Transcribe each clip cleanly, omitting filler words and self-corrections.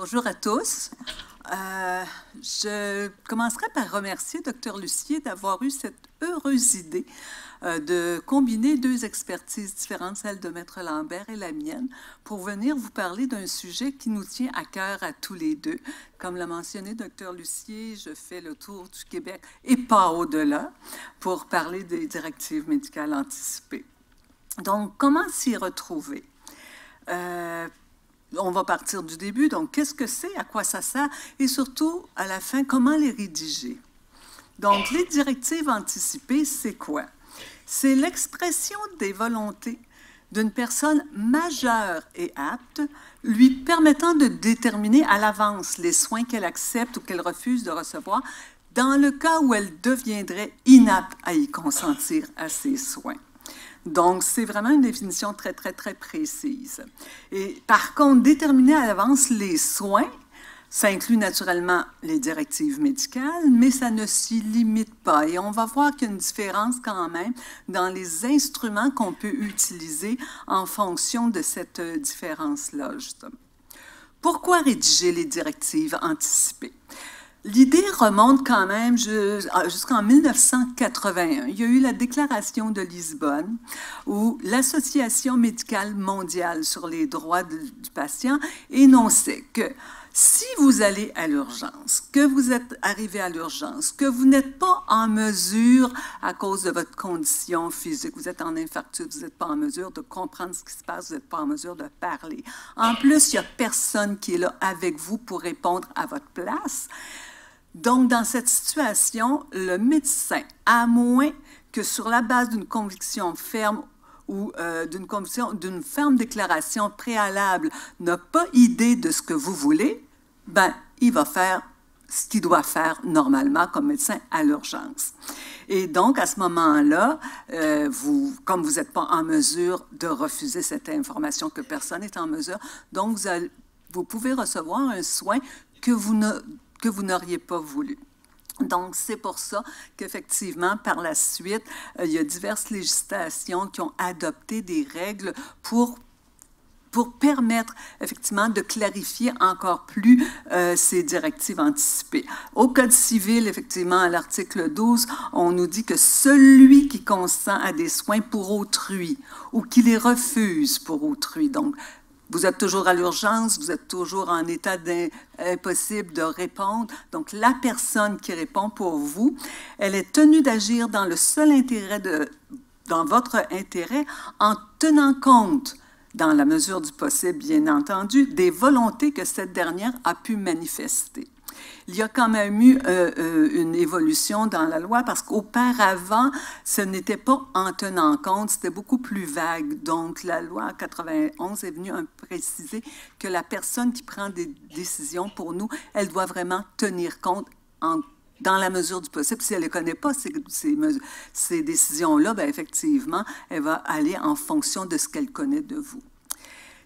Bonjour à tous. Je commencerai par remercier Dr Lucier d'avoir eu cette heureuse idée de combiner deux expertises différentes, celle de Maître Lambert et la mienne, pour venir vous parler d'un sujet qui nous tient à cœur à tous les deux. Comme l'a mentionné Dr Lucier, je fais le tour du Québec et pas au-delà pour parler des directives médicales anticipées. Donc, comment s'y retrouver? On va partir du début. Donc, qu'est-ce que c'est, à quoi ça sert et surtout, à la fin, comment les rédiger? Donc, les directives anticipées, c'est quoi? C'est l'expression des volontés d'une personne majeure et apte, lui permettant de déterminer à l'avance les soins qu'elle accepte ou qu'elle refuse de recevoir dans le cas où elle deviendrait inapte à y consentir à ces soins. Donc, c'est vraiment une définition très, très, très précise. Et par contre, déterminer à l'avance les soins, ça inclut naturellement les directives médicales, mais ça ne s'y limite pas. Et on va voir qu'il y a une différence quand même dans les instruments qu'on peut utiliser en fonction de cette différence-là, justement. Pourquoi rédiger les directives anticipées? L'idée remonte quand même jusqu'en 1981. Il y a eu la Déclaration de Lisbonne où l'Association médicale mondiale sur les droits du patient énonçait que si vous allez à l'urgence, que vous êtes arrivé à l'urgence, que vous n'êtes pas en mesure, à cause de votre condition physique, vous êtes en infarctus, vous n'êtes pas en mesure de comprendre ce qui se passe, vous n'êtes pas en mesure de parler. En plus, il n'y a personne qui est là avec vous pour répondre à votre place. Donc, dans cette situation, le médecin, à moins que sur la base d'une conviction ferme ou d'une ferme déclaration préalable, n'a pas idée de ce que vous voulez, ben, il va faire ce qu'il doit faire normalement comme médecin à l'urgence. Et donc, à ce moment-là, comme vous n'êtes pas en mesure de refuser cette information que personne n'est en mesure, donc vous pouvez recevoir un soin que vous n'auriez pas voulu. Donc, c'est pour ça qu'effectivement, par la suite, il y a diverses législations qui ont adopté des règles pour permettre effectivement de clarifier encore plus ces directives anticipées. Au Code civil, effectivement, à l'article 12, on nous dit que celui qui consent à des soins pour autrui ou qui les refuse pour autrui, donc vous êtes toujours à l'urgence, vous êtes toujours en état impossible de répondre. Donc, la personne qui répond pour vous, elle est tenue d'agir dans le seul intérêt dans votre intérêt, en tenant compte, dans la mesure du possible, bien entendu, des volontés que cette dernière a pu manifester. Il y a quand même eu une évolution dans la loi parce qu'auparavant, ce n'était pas en tenant compte, c'était beaucoup plus vague. Donc, la loi en 91 est venue préciser que la personne qui prend des décisions pour nous, elle doit vraiment tenir compte dans la mesure du possible. Si elle ne connaît pas ces décisions-là, bien, effectivement, elle va aller en fonction de ce qu'elle connaît de vous.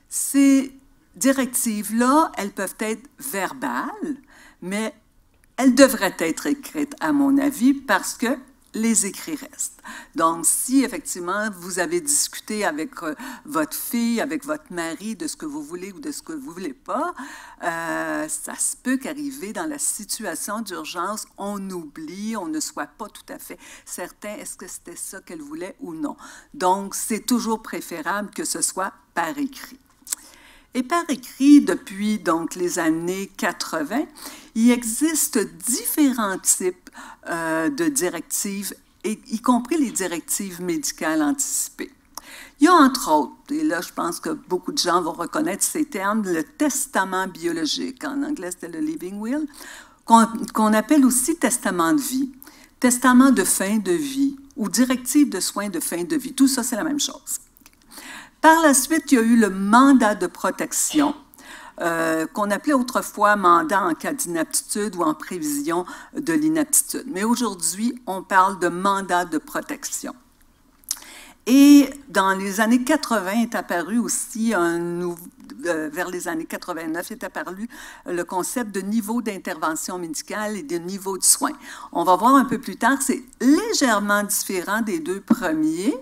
Ces directives-là, elles peuvent être verbales, mais elles devraient être écrites, à mon avis, parce que les écrits restent. Donc, si effectivement vous avez discuté avec votre fille, avec votre mari de ce que vous voulez ou de ce que vous ne voulez pas, ça se peut qu'arriver dans la situation d'urgence, on oublie, on ne soit pas tout à fait certain est-ce que c'était ça qu'elle voulait ou non. Donc, c'est toujours préférable que ce soit par écrit. Et par écrit, depuis donc les années 80, il existe différents types de directives, y compris les directives médicales anticipées. Il y a entre autres, et là je pense que beaucoup de gens vont reconnaître ces termes, le testament biologique, en anglais c'était le living will, qu'on appelle aussi testament de vie, testament de fin de vie ou directive de soins de fin de vie, tout ça c'est la même chose. Par la suite, il y a eu le mandat de protection, qu'on appelait autrefois mandat en cas d'inaptitude ou en prévision de l'inaptitude. Mais aujourd'hui, on parle de mandat de protection. Et dans les années 80 est apparu aussi, vers les années 89, est apparu le concept de niveau d'intervention médicale et de niveau de soins. On va voir un peu plus tard, c'est légèrement différent des deux premiers,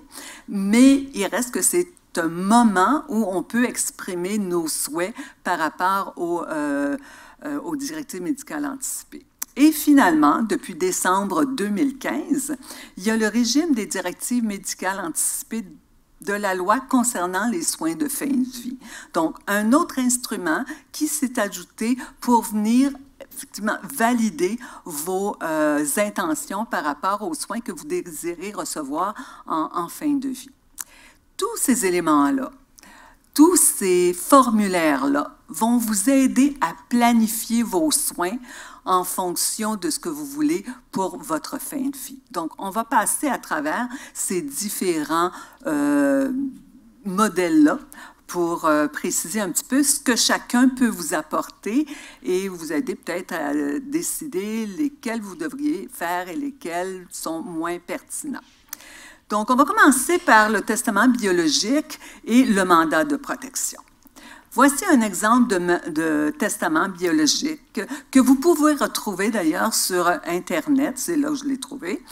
mais il reste que c'est un moment où on peut exprimer nos souhaits par rapport aux directives médicales anticipées. Et finalement, depuis décembre 2015, il y a le régime des directives médicales anticipées de la loi concernant les soins de fin de vie. Donc, un autre instrument qui s'est ajouté pour venir effectivement valider vos intentions par rapport aux soins que vous désirez recevoir en fin de vie. Tous ces éléments-là, tous ces formulaires-là vont vous aider à planifier vos soins en fonction de ce que vous voulez pour votre fin de vie. Donc, on va passer à travers ces différents modèles-là pour préciser un petit peu ce que chacun peut vous apporter et vous aider peut-être à décider lesquels vous devriez faire et lesquels sont moins pertinents. Donc, on va commencer par le testament biologique et le mandat de protection. Voici un exemple de testament biologique que vous pouvez retrouver d'ailleurs sur Internet, c'est là où je l'ai trouvé,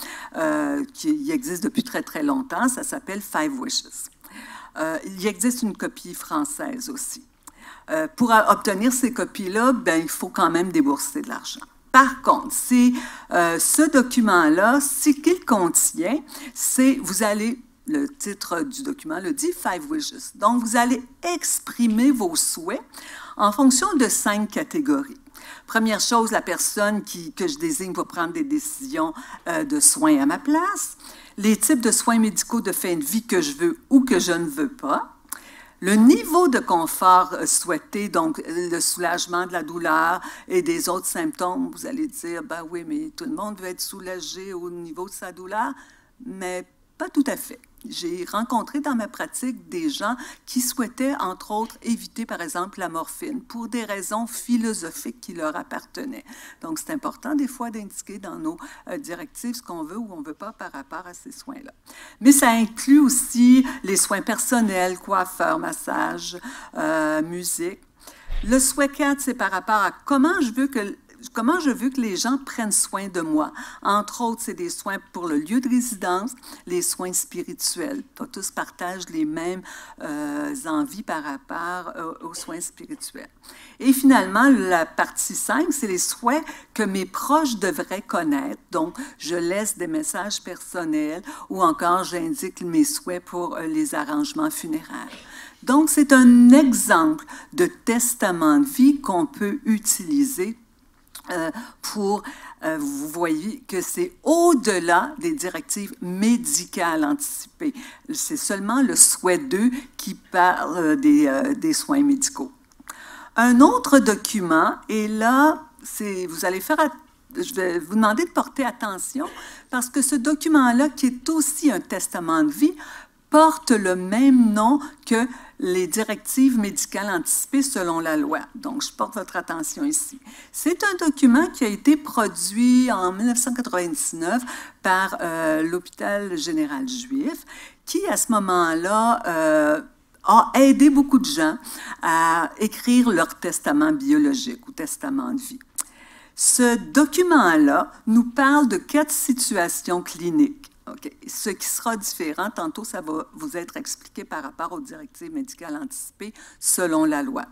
qui existe depuis très, très longtemps, ça s'appelle Five Wishes. Il existe une copie française aussi. Pour obtenir ces copies-là, il faut quand même débourser de l'argent. Par contre, ce document-là, ce qu'il contient, vous allez, le titre du document le dit, Five Wishes. Donc, vous allez exprimer vos souhaits en fonction de 5 catégories. Première chose, la personne que je désigne pour prendre des décisions de soins à ma place, les types de soins médicaux de fin de vie que je veux ou que je ne veux pas, le niveau de confort souhaité, donc le soulagement de la douleur et des autres symptômes, vous allez dire, ben oui, mais tout le monde veut être soulagé au niveau de sa douleur, mais pas tout à fait. J'ai rencontré dans ma pratique des gens qui souhaitaient, entre autres, éviter, par exemple, la morphine pour des raisons philosophiques qui leur appartenaient. Donc, c'est important, des fois, d'indiquer dans nos directives ce qu'on veut ou on ne veut pas par rapport à ces soins-là. Mais ça inclut aussi les soins personnels, coiffeur, massage, musique. Le souhait 4, c'est par rapport à comment je veux que les gens prennent soin de moi. Entre autres, c'est des soins pour le lieu de résidence, les soins spirituels. Pas tous partagent les mêmes envies par rapport aux soins spirituels. Et finalement, la partie 5, c'est les souhaits que mes proches devraient connaître. Donc, je laisse des messages personnels ou encore j'indique mes souhaits pour les arrangements funéraires. Donc, c'est un exemple de testament de vie qu'on peut utiliser vous voyez que c'est au-delà des directives médicales anticipées. C'est seulement le souhait 2 qui parle des soins médicaux. Un autre document, et là, vous allez je vais vous demander de porter attention parce que ce document-là, qui est aussi un testament de vie, porte le même nom que les directives médicales anticipées selon la loi. Donc, je porte votre attention ici. C'est un document qui a été produit en 1999 par l'Hôpital général juif, qui, à ce moment-là, a aidé beaucoup de gens à écrire leur testament biologique ou testament de vie. Ce document-là nous parle de 4 situations cliniques. Okay. Ce qui sera différent, tantôt, ça va vous être expliqué par rapport aux directives médicales anticipées selon la loi.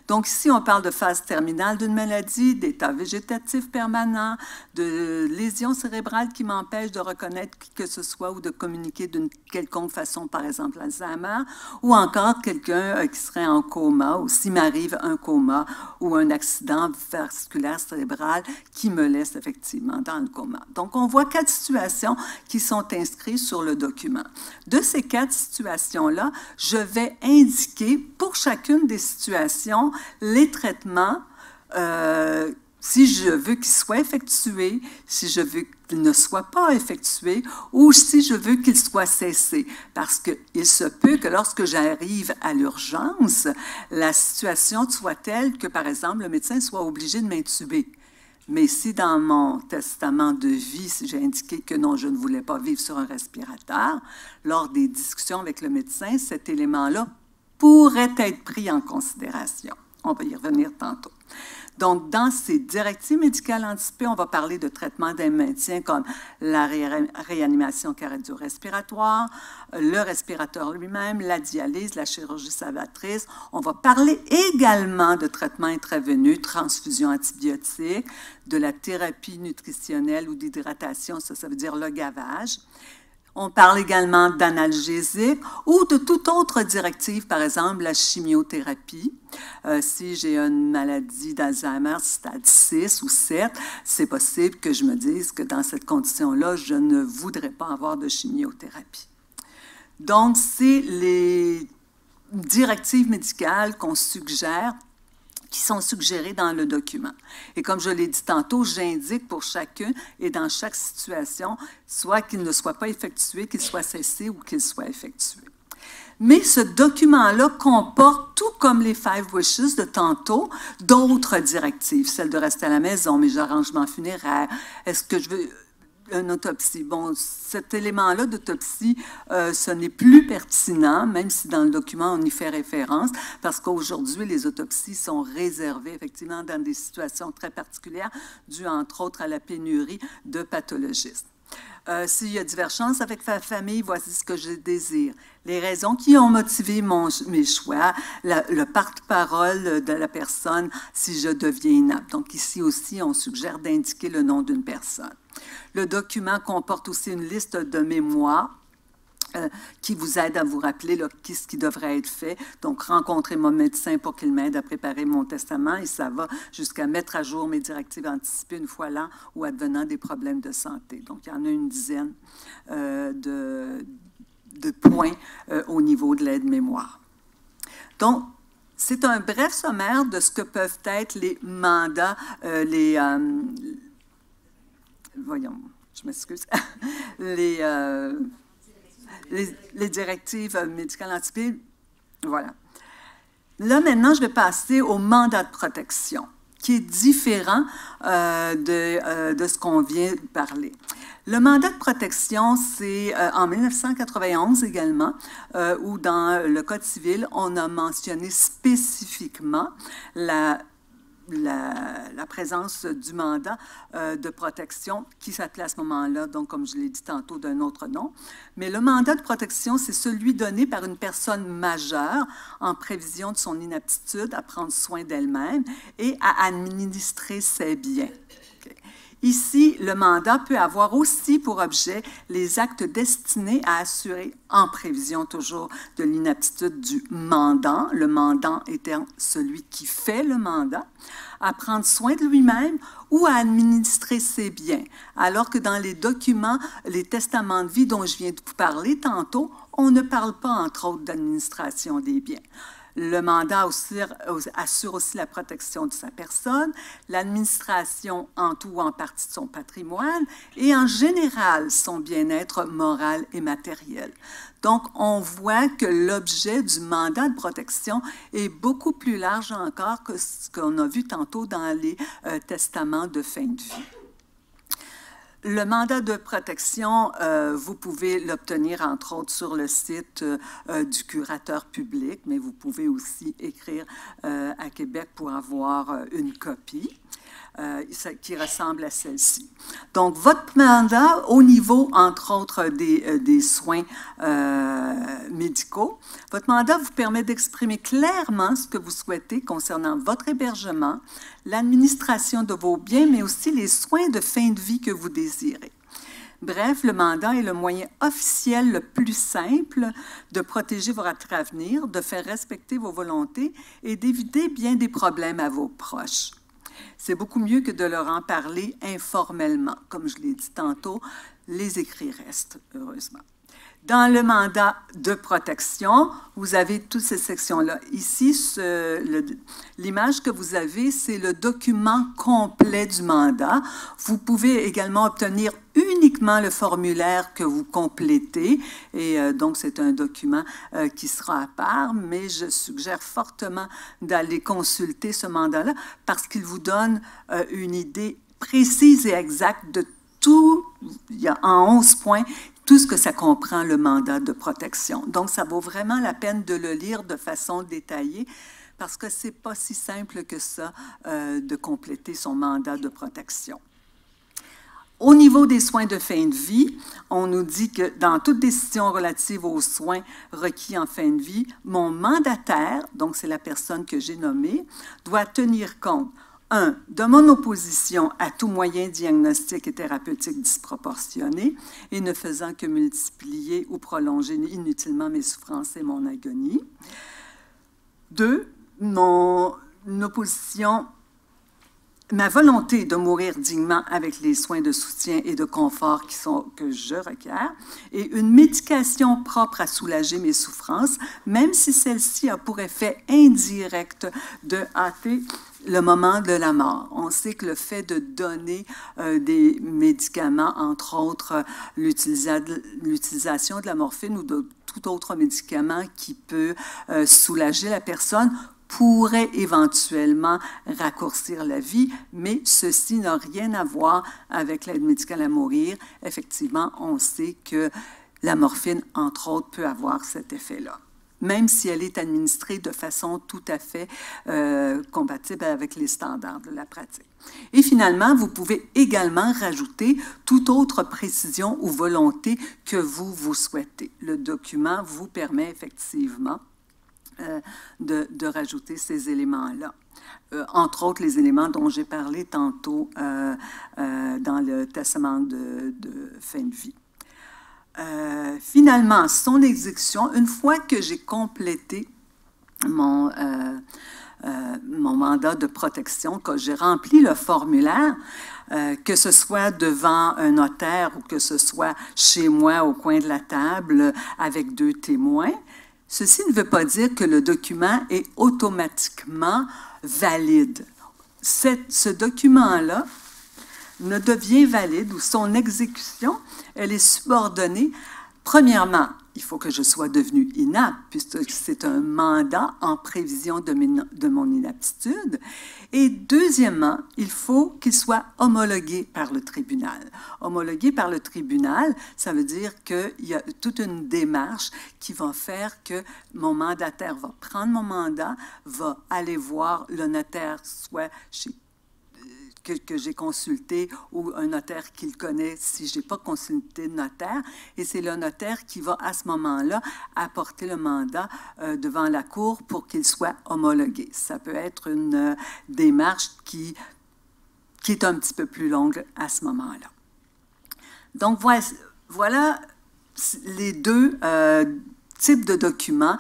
Donc, ici, on parle de phase terminale d'une maladie, d'état végétatif permanent, de lésions cérébrales qui m'empêchent de reconnaître qui que ce soit ou de communiquer d'une quelconque façon, par exemple Alzheimer, ou encore quelqu'un qui serait en coma, ou s'il m'arrive un coma ou un accident vasculaire cérébral qui me laisse effectivement dans le coma. Donc, on voit 4 situations qui sont inscrits sur le document. De ces 4 situations-là, je vais indiquer pour chacune des situations les traitements, si je veux qu'ils soient effectués, si je veux qu'ils ne soient pas effectués ou si je veux qu'ils soient cessés. Parce qu'il se peut que lorsque j'arrive à l'urgence, la situation soit telle que, par exemple, le médecin soit obligé de m'intuber. Mais si dans mon testament de vie, si j'ai indiqué que non, je ne voulais pas vivre sur un respirateur, lors des discussions avec le médecin, cet élément-là pourrait être pris en considération. On va y revenir tantôt. Donc, dans ces directives médicales anticipées, on va parler de traitement d'un maintien comme la réanimation cardio-respiratoire, le respirateur lui-même, la dialyse, la chirurgie salvatrice. On va parler également de traitement intraveineux, transfusion antibiotique, de la thérapie nutritionnelle ou d'hydratation, ça veut dire le gavage. On parle également d'analgésique ou de toute autre directive, par exemple la chimiothérapie. Si j'ai une maladie d'Alzheimer stade 6 ou 7, c'est possible que je me dise que dans cette condition-là, je ne voudrais pas avoir de chimiothérapie. Donc, c'est les directives médicales qu'on suggère, qui sont suggérées dans le document. Et comme je l'ai dit tantôt, j'indique pour chacun et dans chaque situation, soit qu'il ne soit pas effectué, qu'il soit cessé ou qu'il soit effectué. Mais ce document-là comporte, tout comme les 5 wishes de tantôt, d'autres directives, celle de rester à la maison, mes arrangements funéraires, est-ce que je veux une autopsie. Bon, cet élément-là d'autopsie, ce n'est plus pertinent, même si dans le document, on y fait référence, parce qu'aujourd'hui, les autopsies sont réservées, effectivement, dans des situations très particulières, dues, entre autres, à la pénurie de pathologistes. S'il y a divergence avec ma famille, voici ce que je désire. Les raisons qui ont motivé mes choix, le porte-parole de la personne si je deviens inapte. Donc ici aussi, on suggère d'indiquer le nom d'une personne. Le document comporte aussi une liste de mémoires qui vous aide à vous rappeler ce qui devrait être fait. Donc, rencontrer mon médecin pour qu'il m'aide à préparer mon testament et ça va jusqu'à mettre à jour mes directives anticipées une fois l'an ou advenant des problèmes de santé. Donc, il y en a une dizaine de points au niveau de l'aide-mémoire. Donc, c'est un bref sommaire de ce que peuvent être les mandats, voyons, je m'excuse, les directives médicales anticipées. Voilà. Là, maintenant, je vais passer au mandat de protection, qui est différent de ce qu'on vient de parler. Le mandat de protection, c'est en 1991 également, où dans le Code civil, on a mentionné spécifiquement la présence du mandat de protection qui s'appelait à ce moment-là, donc comme je l'ai dit tantôt, d'un autre nom. Mais le mandat de protection, c'est celui donné par une personne majeure en prévision de son inaptitude à prendre soin d'elle-même et à administrer ses biens. Okay. Ici, le mandat peut avoir aussi pour objet les actes destinés à assurer, en prévision toujours de l'inaptitude du mandant, le mandant étant celui qui fait le mandat, à prendre soin de lui-même ou à administrer ses biens. Alors que dans les documents, les testaments de vie dont je viens de vous parler tantôt, on ne parle pas, entre autres, d'administration des biens. Le mandat assure aussi la protection de sa personne, l'administration en tout ou en partie de son patrimoine et en général son bien-être moral et matériel. Donc, on voit que l'objet du mandat de protection est beaucoup plus large encore que ce qu'on a vu tantôt dans les testaments de fin de vie. Le mandat de protection, vous pouvez l'obtenir, entre autres, sur le site du curateur public, mais vous pouvez aussi écrire à Québec pour avoir une copie qui ressemble à celle-ci. Donc, votre mandat, au niveau, entre autres, des soins médicaux, votre mandat vous permet d'exprimer clairement ce que vous souhaitez concernant votre hébergement, l'administration de vos biens, mais aussi les soins de fin de vie que vous désirez. Bref, le mandat est le moyen officiel le plus simple de protéger votre avenir, de faire respecter vos volontés et d'éviter bien des problèmes à vos proches. C'est beaucoup mieux que de leur en parler informellement. Comme je l'ai dit tantôt, les écrits restent, heureusement. Dans le mandat de protection, vous avez toutes ces sections-là. Ici, l'image que vous avez, c'est le document complet du mandat. Vous pouvez également obtenir uniquement le formulaire que vous complétez. Et donc, c'est un document qui sera à part, mais je suggère fortement d'aller consulter ce mandat-là parce qu'il vous donne une idée précise et exacte de tout, il y a en 11 points, tout ce que ça comprend, le mandat de protection. Donc, ça vaut vraiment la peine de le lire de façon détaillée parce que ce n'est pas si simple que ça de compléter son mandat de protection. Au niveau des soins de fin de vie, on nous dit que dans toute décision relative aux soins requis en fin de vie, mon mandataire, donc c'est la personne que j'ai nommée, doit tenir compte, 1, de mon opposition à tout moyen diagnostique et thérapeutique disproportionné et ne faisant que multiplier ou prolonger inutilement mes souffrances et mon agonie. 2, mon opposition, ma volonté de mourir dignement avec les soins de soutien et de confort que je requiers, et une médication propre à soulager mes souffrances, même si celle-ci a pour effet indirect de hâter le moment de la mort. On sait que le fait de donner des médicaments, entre autres l'utilisation de la morphine ou de tout autre médicament qui peut soulager la personne, pourrait éventuellement raccourcir la vie, mais ceci n'a rien à voir avec l'aide médicale à mourir. Effectivement, on sait que la morphine, entre autres, peut avoir cet effet-là, même si elle est administrée de façon tout à fait compatible avec les standards de la pratique. Et finalement, vous pouvez également rajouter toute autre précision ou volonté que vous souhaitez. Le document vous permet effectivement de rajouter ces éléments-là. Entre autres, les éléments dont j'ai parlé tantôt dans le testament de fin de vie. Finalement, son exécution, une fois que j'ai complété mon mandat de protection, que j'ai rempli le formulaire, que ce soit devant un notaire ou que ce soit chez moi au coin de la table avec 2 témoins, ceci ne veut pas dire que le document est automatiquement valide. Ce document-là ne devient valide, ou son exécution, elle est subordonnée. Premièrement, il faut que je sois devenu inapte, puisque c'est un mandat en prévision de mon inaptitude. Et deuxièmement, il faut qu'il soit homologué par le tribunal. Homologué par le tribunal, ça veut dire qu'il y a toute une démarche qui va faire que mon mandataire va prendre mon mandat, va aller voir le notaire, soit chez que j'ai consulté ou un notaire qu'il connaît si je n'ai pas consulté de notaire. Et c'est le notaire qui va, à ce moment-là, apporter le mandat devant la Cour pour qu'il soit homologué. Ça peut être une démarche qui est un petit peu plus longue à ce moment-là. Donc, voilà les 2 types de documents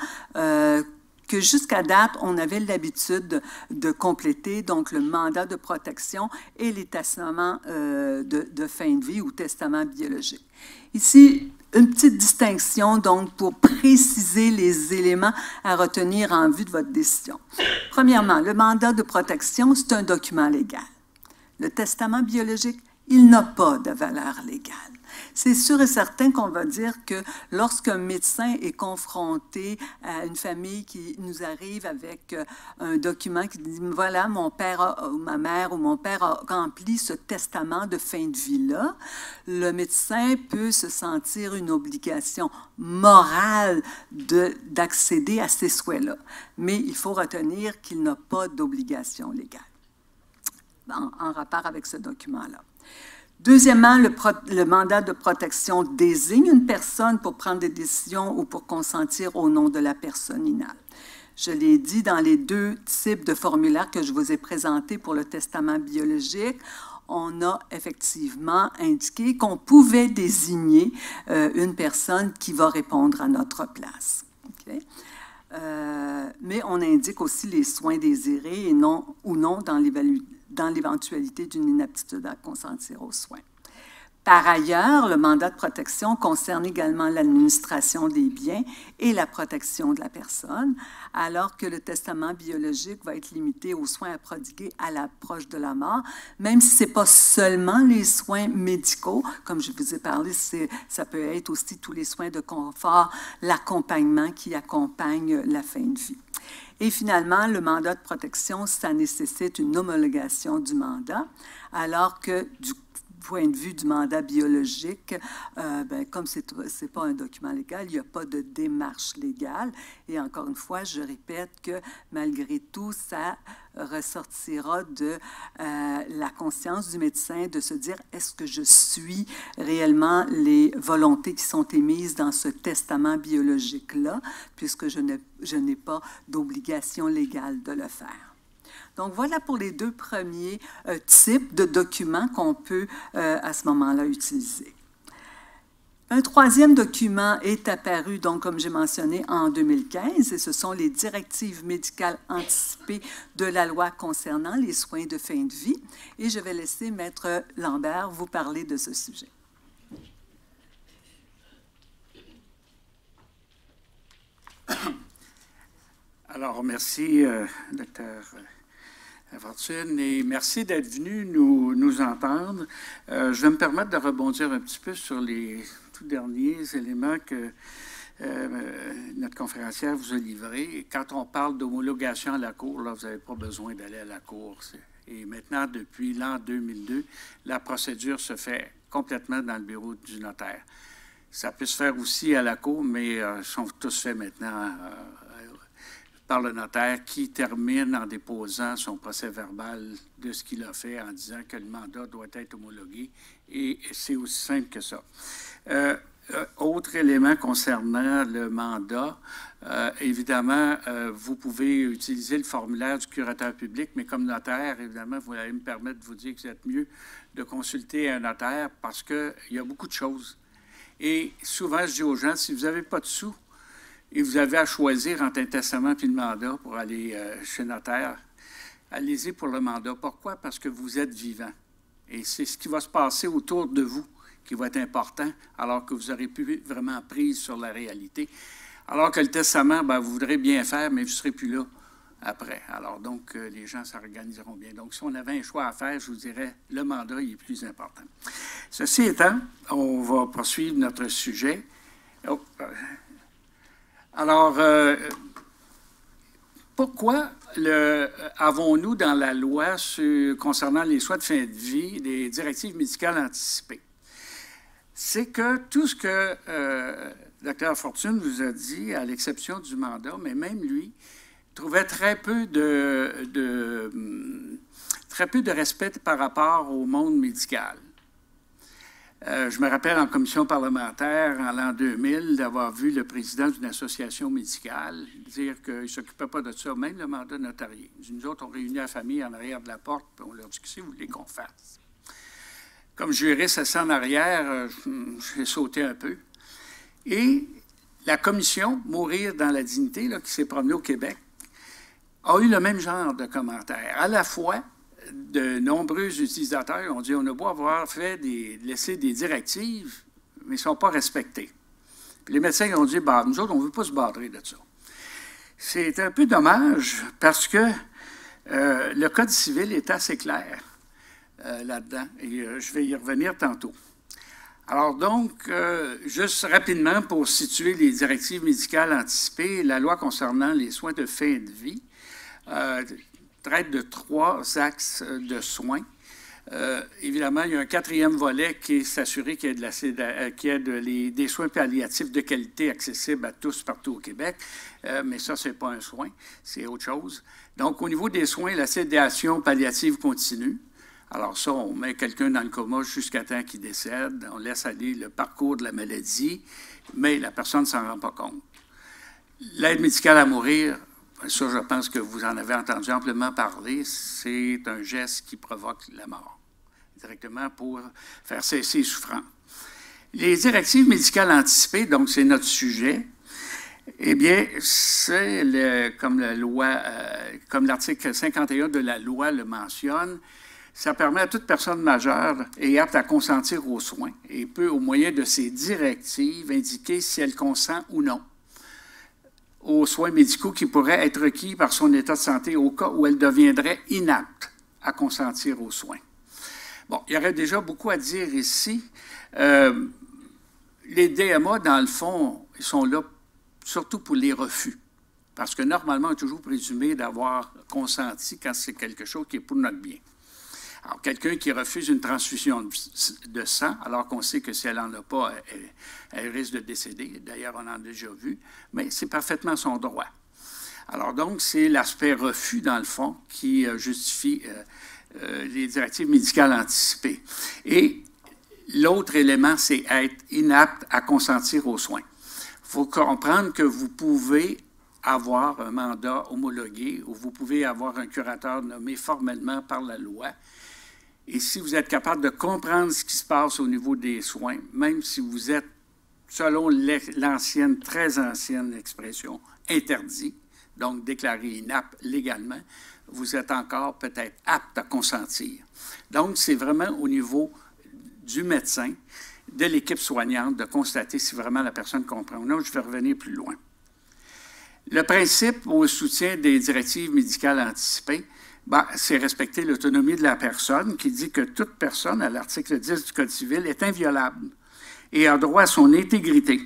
que jusqu'à date, on avait l'habitude de compléter, donc le mandat de protection et les testaments de fin de vie ou testaments biologiques. Ici, une petite distinction, donc, pour préciser les éléments à retenir en vue de votre décision. Premièrement, le mandat de protection, c'est un document légal. Le testament biologique, il n'a pas de valeur légale. C'est sûr et certain qu'on va dire que lorsqu'un médecin est confronté à une famille qui nous arrive avec un document qui dit « Voilà, mon père ou ma mère ou mon père a rempli ce testament de fin de vie-là », le médecin peut se sentir une obligation morale d'accéder à ces souhaits-là. Mais il faut retenir qu'il n'a pas d'obligation légale en rapport avec ce document-là. Deuxièmement, le mandat de protection désigne une personne pour prendre des décisions ou pour consentir au nom de la personne inapte. Je l'ai dit dans les 2 types de formulaires que je vous ai présentés pour le testament biologique, on a effectivement indiqué qu'on pouvait désigner une personne qui va répondre à notre place. Okay? Mais on indique aussi les soins désirés et non, ou non dans l'éventualité d'une inaptitude à consentir aux soins. Par ailleurs, le mandat de protection concerne également l'administration des biens et la protection de la personne, alors que le testament biologique va être limité aux soins à prodiguer à l'approche de la mort, même si ce n'est pas seulement les soins médicaux, comme je vous ai parlé, ça peut être aussi tous les soins de confort, l'accompagnement qui accompagne la fin de vie. Et finalement, le mandat de protection, ça nécessite une homologation du mandat, alors que point de vue du mandat biologique, comme ce n'est pas un document légal, il n'y a pas de démarche légale. Et encore une fois, je répète que malgré tout, ça ressortira de la conscience du médecin de se dire, est-ce que je suis réellement volontés qui sont émises dans ce testament biologique-là, puisque je n'ai pas d'obligation légale de le faire. Donc, voilà pour les deux premiers types de documents qu'on peut à ce moment-là utiliser. Un troisième document est apparu, donc, comme j'ai mentionné, en 2015, et ce sont les directives médicales anticipées de la loi concernant les soins de fin de vie. Et je vais laisser Maître Lambert vous parler de ce sujet. Alors, merci, Dr. Fortune, et merci d'être venu nous entendre. Je vais me permettre de rebondir un petit peu sur les tout derniers éléments que notre conférencière vous a livrés. Quand on parle d'homologation à la Cour, là, vous n'avez pas besoin d'aller à la Cour. Et maintenant, depuis l'an 2002, la procédure se fait complètement dans le bureau du notaire. Ça peut se faire aussi à la Cour, mais sont tous faits maintenant par le notaire qui termine en déposant son procès-verbal de ce qu'il a fait en disant que le mandat doit être homologué. Et c'est aussi simple que ça. Autre élément concernant le mandat, évidemment, vous pouvez utiliser le formulaire du curateur public, mais comme notaire, évidemment, vous allez me permettre de vous dire que vous êtes mieux de consulter un notaire parce qu'il y a beaucoup de choses. Et souvent, je dis aux gens, si vous n'avez pas de sous, et vous avez à choisir entre un testament et le mandat pour aller chez le notaire, allez-y pour le mandat. Pourquoi? Parce que vous êtes vivant. Et c'est ce qui va se passer autour de vous qui va être important, alors que vous aurez pu vraiment prise sur la réalité. Alors que le testament, vous voudrez bien faire, mais vous ne serez plus là après. Alors donc, les gens s'organiseront bien. Donc, si on avait un choix à faire, je vous dirais, le mandat il est plus important. Ceci étant, on va poursuivre notre sujet. Alors, pourquoi avons-nous dans la loi concernant les soins de fin de vie des directives médicales anticipées? C'est que tout ce que Dr. Fortune vous a dit, à l'exception du mandat, mais même lui, trouvait très peu de respect par rapport au monde médical. Je me rappelle en commission parlementaire, en l'an 2000, d'avoir vu le président d'une association médicale dire qu'il ne s'occupait pas de ça, même le mandat notarié. Nous autres, on réunit la famille en arrière de la porte, puis on leur dit « Qu'est-ce que vous voulez qu'on fasse? » Comme juriste assis en arrière, j'ai sauté un peu. Et la commission « Mourir dans la dignité », là, qui s'est promenée au Québec, a eu le même genre de commentaires. À la fois, de nombreux utilisateurs ont dit on a beau avoir laissé des directives, mais ils ne sont pas respectés. Puis les médecins ont dit nous autres, on ne veut pas se badrer de ça. C'est un peu dommage parce que le Code civil est assez clair là-dedans, et je vais y revenir tantôt. Alors donc, juste rapidement pour situer les directives médicales anticipées, la loi concernant les soins de fin de vie traite de 3 axes de soins. Évidemment, il y a un 4e volet qui est s'assurer qu'il y ait des soins palliatifs de qualité accessibles à tous partout au Québec. Mais ça, ce n'est pas un soin, c'est autre chose. Donc, au niveau des soins, la sédation palliative continue. Alors ça, on met quelqu'un dans le coma jusqu'à temps qu'il décède. On laisse aller le parcours de la maladie, mais la personne ne s'en rend pas compte. L'aide médicale à mourir, ça, je pense que vous en avez entendu amplement parler, c'est un geste qui provoque la mort, directement pour faire cesser les souffrances. Les directives médicales anticipées, donc c'est notre sujet, eh bien, c'est comme l'article 51 de la loi le mentionne, ça permet à toute personne majeure et apte à consentir aux soins et peut, au moyen de ces directives, indiquer si elle consent ou non aux soins médicaux qui pourraient être requis par son état de santé au cas où elle deviendrait inapte à consentir aux soins. Bon, il y aurait déjà beaucoup à dire ici. Les DMA, dans le fond, ils sont là surtout pour les refus, parce que normalement, on est toujours présumé d'avoir consenti quand c'est quelque chose qui est pour notre bien. Alors, quelqu'un qui refuse une transfusion de sang, alors qu'on sait que si elle n'en a pas, elle risque de décéder. D'ailleurs, on en a déjà vu, mais c'est parfaitement son droit. Alors donc, c'est l'aspect refus, dans le fond, qui justifie les directives médicales anticipées. Et l'autre élément, c'est être inapte à consentir aux soins. Il faut comprendre que vous pouvez avoir un mandat homologué ou vous pouvez avoir un curateur nommé formellement par la loi. Et si vous êtes capable de comprendre ce qui se passe au niveau des soins, même si vous êtes, selon l'ancienne, très ancienne expression, interdit, donc déclaré inapte légalement, vous êtes encore peut-être apte à consentir. Donc, c'est vraiment au niveau du médecin, de l'équipe soignante, de constater si vraiment la personne comprend ou non. Je vais revenir plus loin. Le principe au soutien des directives médicales anticipées, c'est respecter l'autonomie de la personne qui dit que toute personne, à l'article 10 du Code civil, est inviolable et a droit à son intégrité.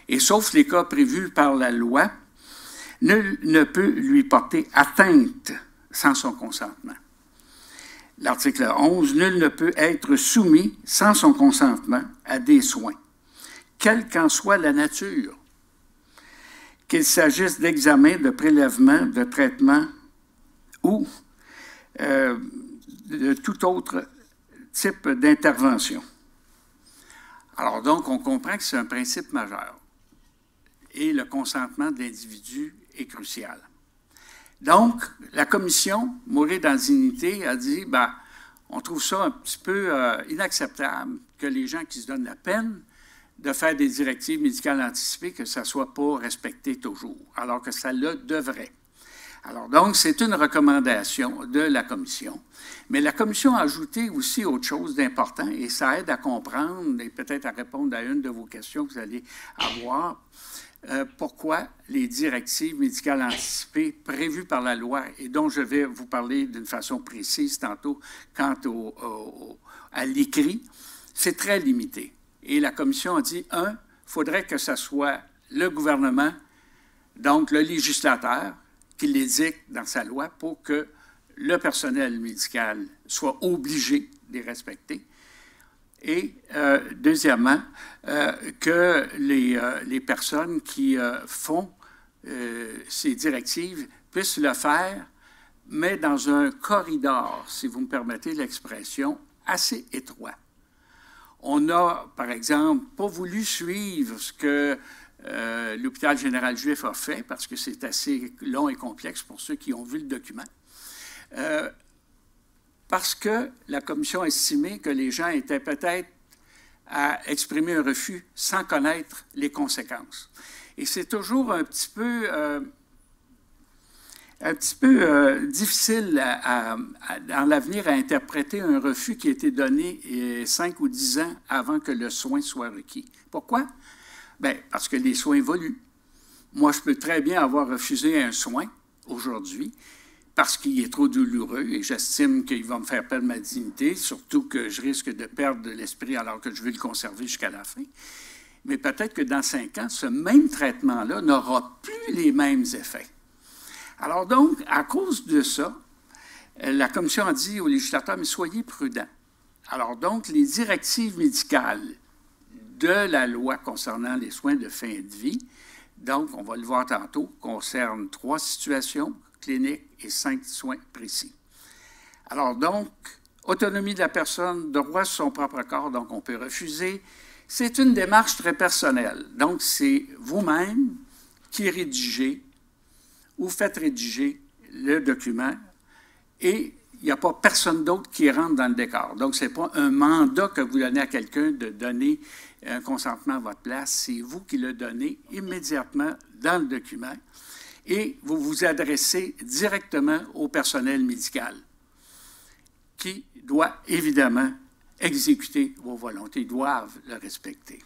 Et sauf les cas prévus par la loi, nul ne peut lui porter atteinte sans son consentement. L'article 11, nul ne peut être soumis sans son consentement à des soins, quelle qu'en soit la nature, qu'il s'agisse d'examen, de prélèvement, de traitement ou de tout autre type d'intervention. Alors donc, on comprend que c'est un principe majeur et le consentement de l'individu est crucial. Donc, la commission Mourir dans la dignité a dit, on trouve ça un petit peu inacceptable que les gens qui se donnent la peine de faire des directives médicales anticipées, que ça ne soit pas respecté toujours, alors que ça le devrait. Alors donc, c'est une recommandation de la commission. Mais la commission a ajouté aussi autre chose d'important, et ça aide à comprendre et peut-être à répondre à une de vos questions que vous allez avoir. Pourquoi les directives médicales anticipées prévues par la loi et dont je vais vous parler d'une façon précise tantôt quant à l'écrit, c'est très limité. Et la commission a dit, il faudrait que ce soit le gouvernement, donc le législateur, qui l'édicte dans sa loi pour que le personnel médical soit obligé de les respecter. Et deuxièmement, que les personnes qui font ces directives puissent le faire, mais dans un corridor, si vous me permettez l'expression, assez étroit. On n'a, par exemple, pas voulu suivre ce que l'hôpital général juif a fait, parce que c'est assez long et complexe pour ceux qui ont vu le document. Parce que la commission a estimé que les gens étaient peut-être à exprimer un refus sans connaître les conséquences. Et c'est toujours un petit peu difficile dans l'avenir à interpréter un refus qui a été donné 5 ou 10 ans avant que le soin soit requis. Pourquoi? Bien, parce que les soins évoluent. Moi, je peux très bien avoir refusé un soin aujourd'hui, parce qu'il est trop douloureux et j'estime qu'il va me faire perdre ma dignité, surtout que je risque de perdre l'esprit alors que je veux le conserver jusqu'à la fin. Mais peut-être que dans 5 ans, ce même traitement-là n'aura plus les mêmes effets. Alors donc, à cause de ça, la commission a dit aux législateurs, mais soyez prudents. Alors donc, les directives médicales de la loi concernant les soins de fin de vie, donc, on va le voir tantôt, concernent 3 situations cliniques et 5 soins précis. Alors donc, autonomie de la personne, droit sur son propre corps, donc on peut refuser. C'est une démarche très personnelle. Donc, c'est vous-même qui rédigez ou faites rédiger le document et il n'y a pas personne d'autre qui rentre dans le décor. Donc, ce n'est pas un mandat que vous donnez à quelqu'un de donner un consentement à votre place. C'est vous qui le donnez immédiatement dans le document et vous vous adressez directement au personnel médical qui doit évidemment exécuter vos volontés, doivent le respecter.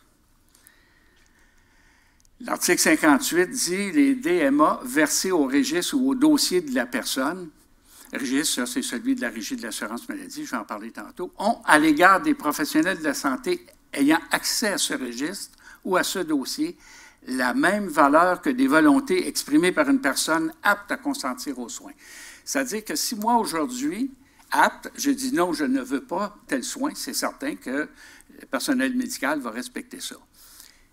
L'article 58 dit les DMA versés au registre ou au dossier de la personne, registre, ça c'est celui de la Régie de l'assurance maladie, je vais en parler tantôt, ont à l'égard des professionnels de la santé ayant accès à ce registre ou à ce dossier la même valeur que des volontés exprimées par une personne apte à consentir aux soins. C'est-à-dire que si moi aujourd'hui, apte, je dis non, je ne veux pas tel soin, c'est certain que le personnel médical va respecter ça.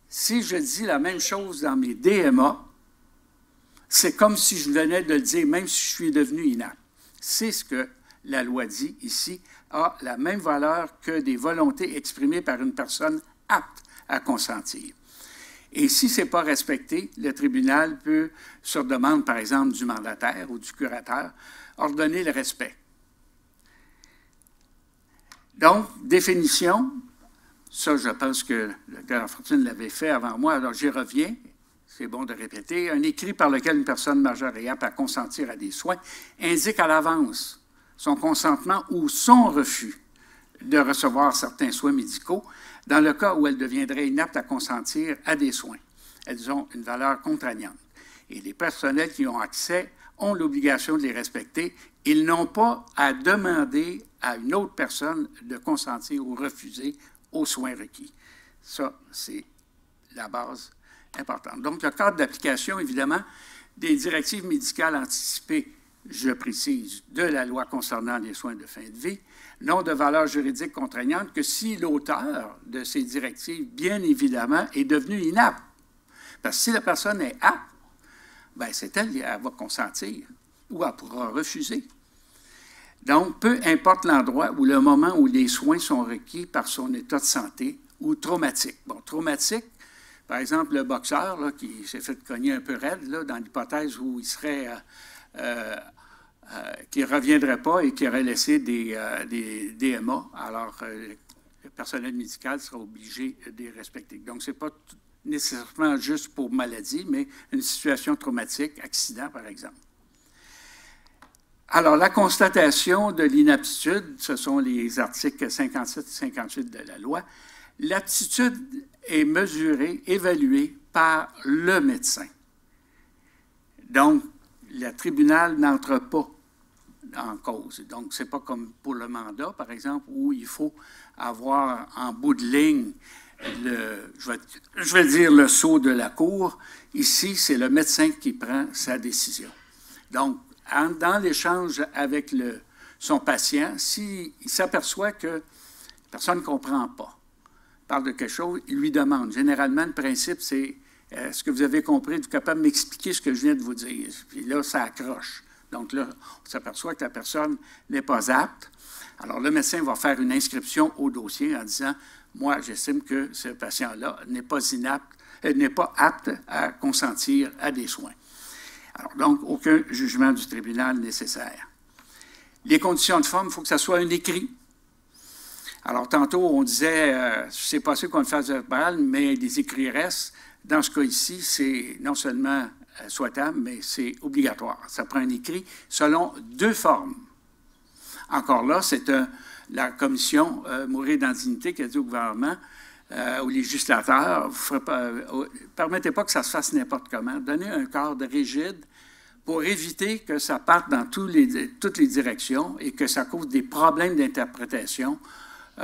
Si je dis la même chose dans mes DMA, c'est comme si je venais de le dire, même si je suis devenu inapte. C'est ce que la loi dit ici, a la même valeur que des volontés exprimées par une personne apte à consentir. Et si ce n'est pas respecté, le tribunal peut, sur demande, par exemple, du mandataire ou du curateur, ordonner le respect. Donc, définition, ça, je pense que le docteur Fortune l'avait fait avant moi, alors j'y reviens. C'est bon de répéter. Un écrit par lequel une personne majeure et apte à consentir à des soins indique à l'avance son consentement ou son refus de recevoir certains soins médicaux dans le cas où elle deviendrait inapte à consentir à des soins. Elles ont une valeur contraignante. Et les personnels qui ont accès ont l'obligation de les respecter. Ils n'ont pas à demander à une autre personne de consentir ou refuser aux soins requis. Ça, c'est la base importante. Donc, le cadre d'application, évidemment, des directives médicales anticipées, je précise, de la loi concernant les soins de fin de vie, n'ont de valeur juridique contraignante que si l'auteur de ces directives, bien évidemment, est devenu inapte. Parce que si la personne est apte, bien, c'est elle qui va consentir ou elle pourra refuser. Donc, peu importe l'endroit ou le moment où les soins sont requis par son état de santé ou traumatique. Bon, traumatique, par exemple, le boxeur là, qui s'est fait cogner un peu raide, là, dans l'hypothèse où il serait... qui ne reviendrait pas et qui aurait laissé des DMA, alors le personnel médical sera obligé de les respecter. Donc, ce n'est pas nécessairement juste pour maladie, mais une situation traumatique, accident, par exemple. Alors, la constatation de l'inaptitude, ce sont les articles 57 et 58 de la loi. L'aptitude est mesurée, évaluée par le médecin. Donc, le tribunal n'entre pas en cause. Donc, ce n'est pas comme pour le mandat, par exemple, où il faut avoir en bout de ligne, je vais dire le sceau de la cour. Ici, c'est le médecin qui prend sa décision. Donc, dans l'échange avec son patient, s'il s'aperçoit que la personne ne comprend pas, parle de quelque chose, il lui demande. Généralement, le principe, c'est est-ce que vous avez compris, êtes-vous capable de m'expliquer ce que je viens de vous dire? Puis là, ça accroche. Donc là, on s'aperçoit que la personne n'est pas apte. Alors, le médecin va faire une inscription au dossier en disant « Moi, j'estime que ce patient-là n'est pas apte à consentir à des soins. » Alors, donc, aucun jugement du tribunal nécessaire. Les conditions de forme, il faut que ça soit un écrit. Alors, tantôt, on disait c'est passé qu'on le fasse verbal, mais des écrits restent. Dans ce cas ici, c'est non seulement souhaitable, mais c'est obligatoire. Ça prend un écrit selon deux formes. Encore là, c'est la commission Mourir dans la dignité qui a dit au gouvernement, aux législateurs, permettez pas que ça se fasse n'importe comment. Donnez un cadre rigide pour éviter que ça parte dans toutes les directions et que ça cause des problèmes d'interprétation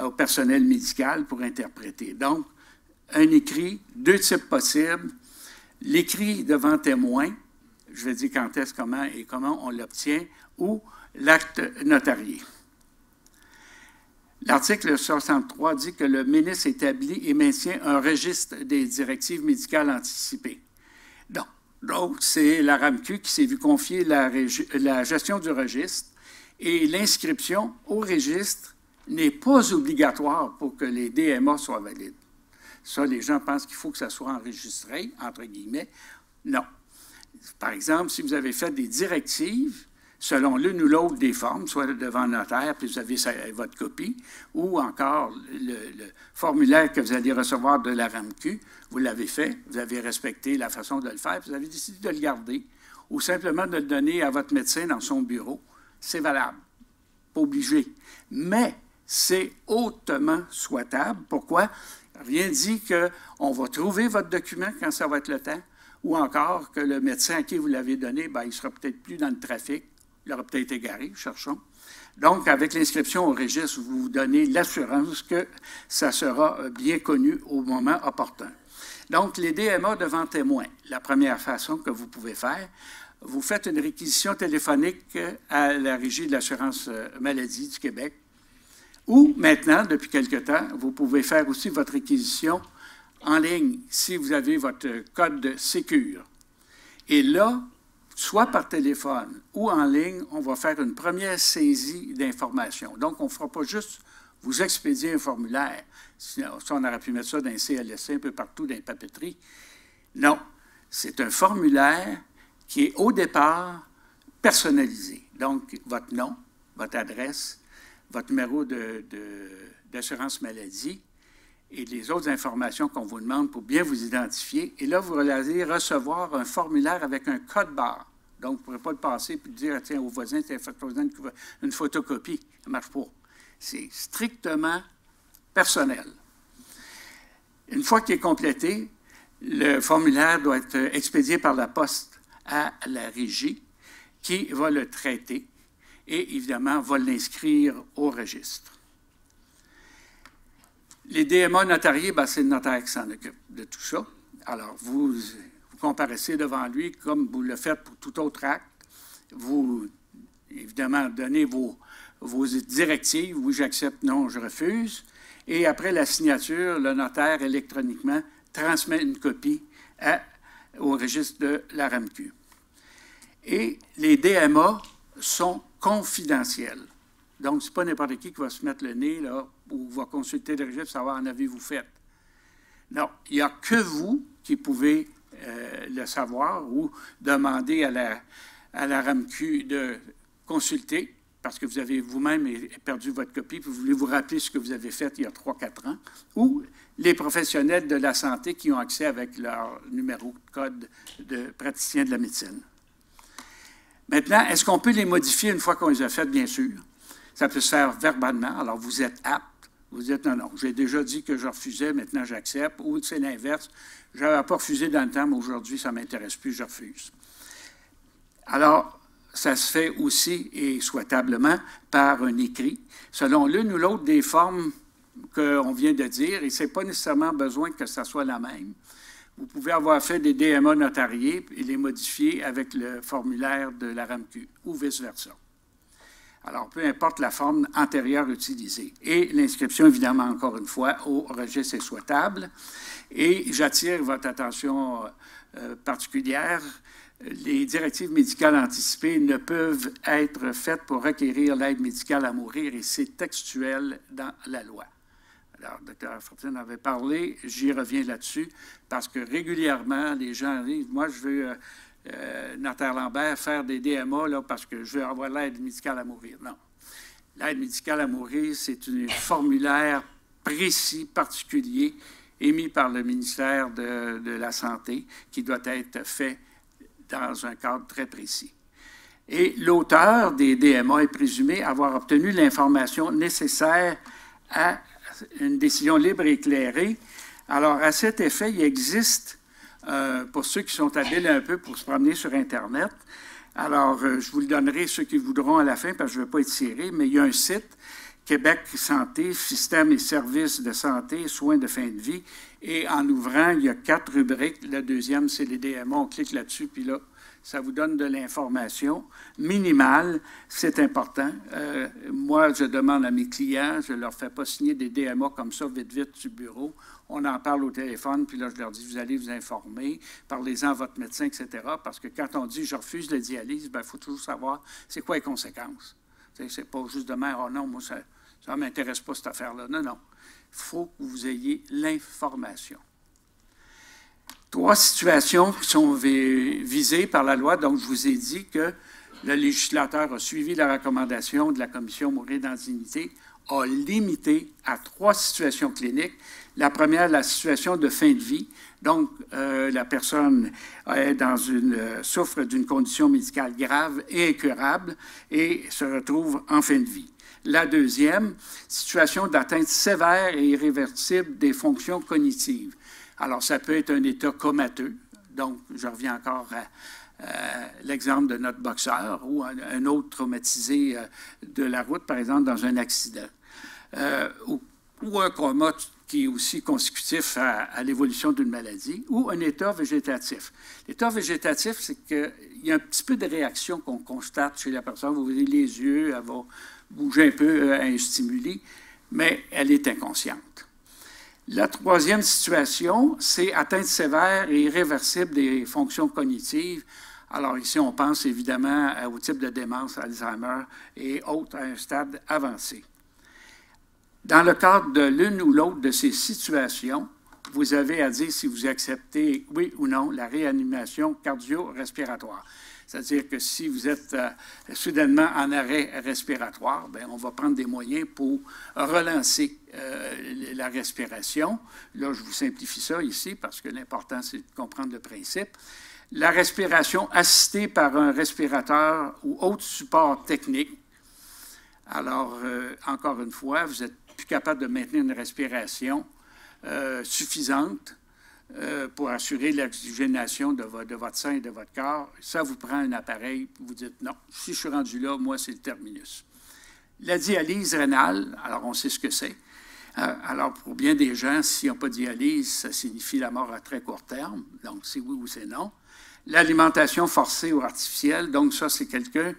au personnel médical pour interpréter. Donc, un écrit, deux types possibles. L'écrit devant témoin, je vais dire quand est-ce, comment et comment on l'obtient, ou l'acte notarié. L'article 63 dit que le ministre établit et maintient un registre des directives médicales anticipées. Donc, c'est la RAMQ qui s'est vu confier la gestion du registre et l'inscription au registre n'est pas obligatoire pour que les DMA soient valides. Ça, les gens pensent qu'il faut que ça soit enregistré, entre guillemets. Non. Par exemple, si vous avez fait des directives, selon l'une ou l'autre des formes, soit devant le notaire, puis vous avez votre copie, ou encore le formulaire que vous allez recevoir de la RAMQ, vous l'avez fait, vous avez respecté la façon de le faire, puis vous avez décidé de le garder, ou simplement de le donner à votre médecin dans son bureau, c'est valable. Pas obligé. Mais c'est hautement souhaitable. Pourquoi? Rien ne dit qu'on va trouver votre document quand ça va être le temps, ou encore que le médecin à qui vous l'avez donné, bien, il ne sera peut-être plus dans le trafic, il aura peut-être égaré, cherchons. Donc, avec l'inscription au registre, vous vous donnez l'assurance que ça sera bien connu au moment opportun. Donc, les DMA devant témoin, la première façon que vous pouvez faire, vous faites une réquisition téléphonique à la Régie de l'assurance maladie du Québec, ou maintenant, depuis quelque temps, vous pouvez faire aussi votre réquisition en ligne si vous avez votre code Sécure. Et là, soit par téléphone ou en ligne, on va faire une première saisie d'informations. Donc, on ne fera pas juste vous expédier un formulaire. Sinon, on aurait pu mettre ça dans un CLSC un peu partout, dans les papeteries. Non, c'est un formulaire qui est au départ personnalisé. Donc, votre nom, votre adresse, votre numéro d'assurance maladie et les autres informations qu'on vous demande pour bien vous identifier. Et là, vous allez recevoir un formulaire avec un code barre. Donc, vous ne pourrez pas le passer et dire, tiens, au voisin, tiens, faites-toi une photocopie. Ça ne marche pas. C'est strictement personnel. Une fois qu'il est complété, le formulaire doit être expédié par la poste à la régie qui va le traiter et, évidemment, va l'inscrire au registre. Les DMA notariés, c'est le notaire qui s'en occupe de tout ça. Alors, vous comparaissez devant lui comme vous le faites pour tout autre acte. Vous, évidemment, donnez vos directives. Oui, j'accepte, non, je refuse. Et après la signature, le notaire, électroniquement, transmet une copie au registre de la RAMQ. Et les DMA sont confidentiels. Donc, ce n'est pas n'importe qui va se mettre le nez là, ou va consulter le registre pour savoir en avez-vous fait. Non, il n'y a que vous qui pouvez le savoir ou demander à la RAMQ de consulter parce que vous avez vous-même perdu votre copie, puis vous voulez vous rappeler ce que vous avez fait il y a 3-4 ans, ou les professionnels de la santé qui ont accès avec leur numéro de code de praticien de la médecine. Maintenant, est-ce qu'on peut les modifier une fois qu'on les a faites? Bien sûr. Ça peut se faire verbalement. Alors, vous êtes apte. Vous dites, non, j'ai déjà dit que je refusais, maintenant j'accepte. Ou c'est l'inverse. Je n'avais pas refusé dans le temps, mais aujourd'hui, ça ne m'intéresse plus, je refuse. Alors, ça se fait aussi, et souhaitablement, par un écrit, selon l'une ou l'autre des formes qu'on vient de dire, et ce n'est pas nécessairement besoin que ça soit la même. Vous pouvez avoir fait des DMA notariés et les modifier avec le formulaire de la RAMQ, ou vice-versa. Alors, peu importe la forme antérieure utilisée. Et l'inscription, évidemment, encore une fois, au registre est souhaitable. Et j'attire votre attention particulière. Les directives médicales anticipées ne peuvent être faites pour requérir l'aide médicale à mourir et c'est textuel dans la loi. Alors, le Dr. Fortin avait parlé, j'y reviens là-dessus, parce que régulièrement, les gens disent, moi, je veux, notaire Lambert, faire des DMA là, parce que je veux avoir l'aide médicale à mourir. Non. L'aide médicale à mourir, c'est un formulaire précis, particulier, émis par le ministère de la Santé, qui doit être fait dans un cadre très précis. Et l'auteur des DMA est présumé avoir obtenu l'information nécessaire à une décision libre et éclairée. Alors, à cet effet, il existe, pour ceux qui sont habiles un peu pour se promener sur Internet, alors je vous le donnerai, ceux qui voudront à la fin, parce que je ne vais pas étirer, mais il y a un site, Québec Santé, Système et services de santé, soins de fin de vie. Et en ouvrant, il y a 4 rubriques. La deuxième, c'est les DMA. On clique là-dessus, puis là, ça vous donne de l'information minimale. C'est important. Moi, je demande à mes clients, je ne leur fais pas signer des DMA comme ça, vite, vite, du bureau. On en parle au téléphone, puis là, je leur dis, vous allez vous informer, parlez-en à votre médecin, etc. Parce que quand on dit, je refuse la dialyse, il faut toujours savoir c'est quoi les conséquences. C'est pas juste demain, oh non, moi, ça ne m'intéresse pas cette affaire-là. Non, non. Il faut que vous ayez l'information. 3 situations qui sont visées par la loi. Donc, je vous ai dit que le législateur a suivi la recommandation de la Commission Mourir dans la dignité, a limité à 3 situations cliniques. La première, la situation de fin de vie. Donc, la personne souffre d'une condition médicale grave et incurable et se retrouve en fin de vie. La deuxième, situation d'atteinte sévère et irréversible des fonctions cognitives. Alors, ça peut être un état comateux. Donc, je reviens encore à l'exemple de notre boxeur ou un autre traumatisé de la route, par exemple, dans un accident. Ou un coma qui est aussi consécutif à l'évolution d'une maladie, ou un état végétatif. L'état végétatif, c'est qu'il y a un petit peu de réaction qu'on constate chez la personne. Vous voyez les yeux, elle va bouger un peu à un stimuli, mais elle est inconsciente. La troisième situation, c'est atteinte sévère et irréversible des fonctions cognitives. Alors ici, on pense évidemment au type de démence, Alzheimer et autres à un stade avancé. Dans le cadre de l'une ou l'autre de ces situations, vous avez à dire si vous acceptez, oui ou non, la réanimation cardio-respiratoire. C'est-à-dire que si vous êtes soudainement en arrêt respiratoire, bien, on va prendre des moyens pour relancer la respiration. Là, je vous simplifie ça ici parce que l'important, c'est de comprendre le principe. La respiration assistée par un respirateur ou autre support technique. Alors, encore une fois, vous êtes plus capable de maintenir une respiration suffisante pour assurer l'oxygénation de votre sein et de votre corps. Ça vous prend un appareil, vous dites non, si je suis rendu là, moi, c'est le terminus. La dialyse rénale, alors on sait ce que c'est. Alors, pour bien des gens, s'ils n'ont pas de dialyse, ça signifie la mort à très court terme, donc c'est oui ou c'est non. L'alimentation forcée ou artificielle, donc ça, c'est quelqu'un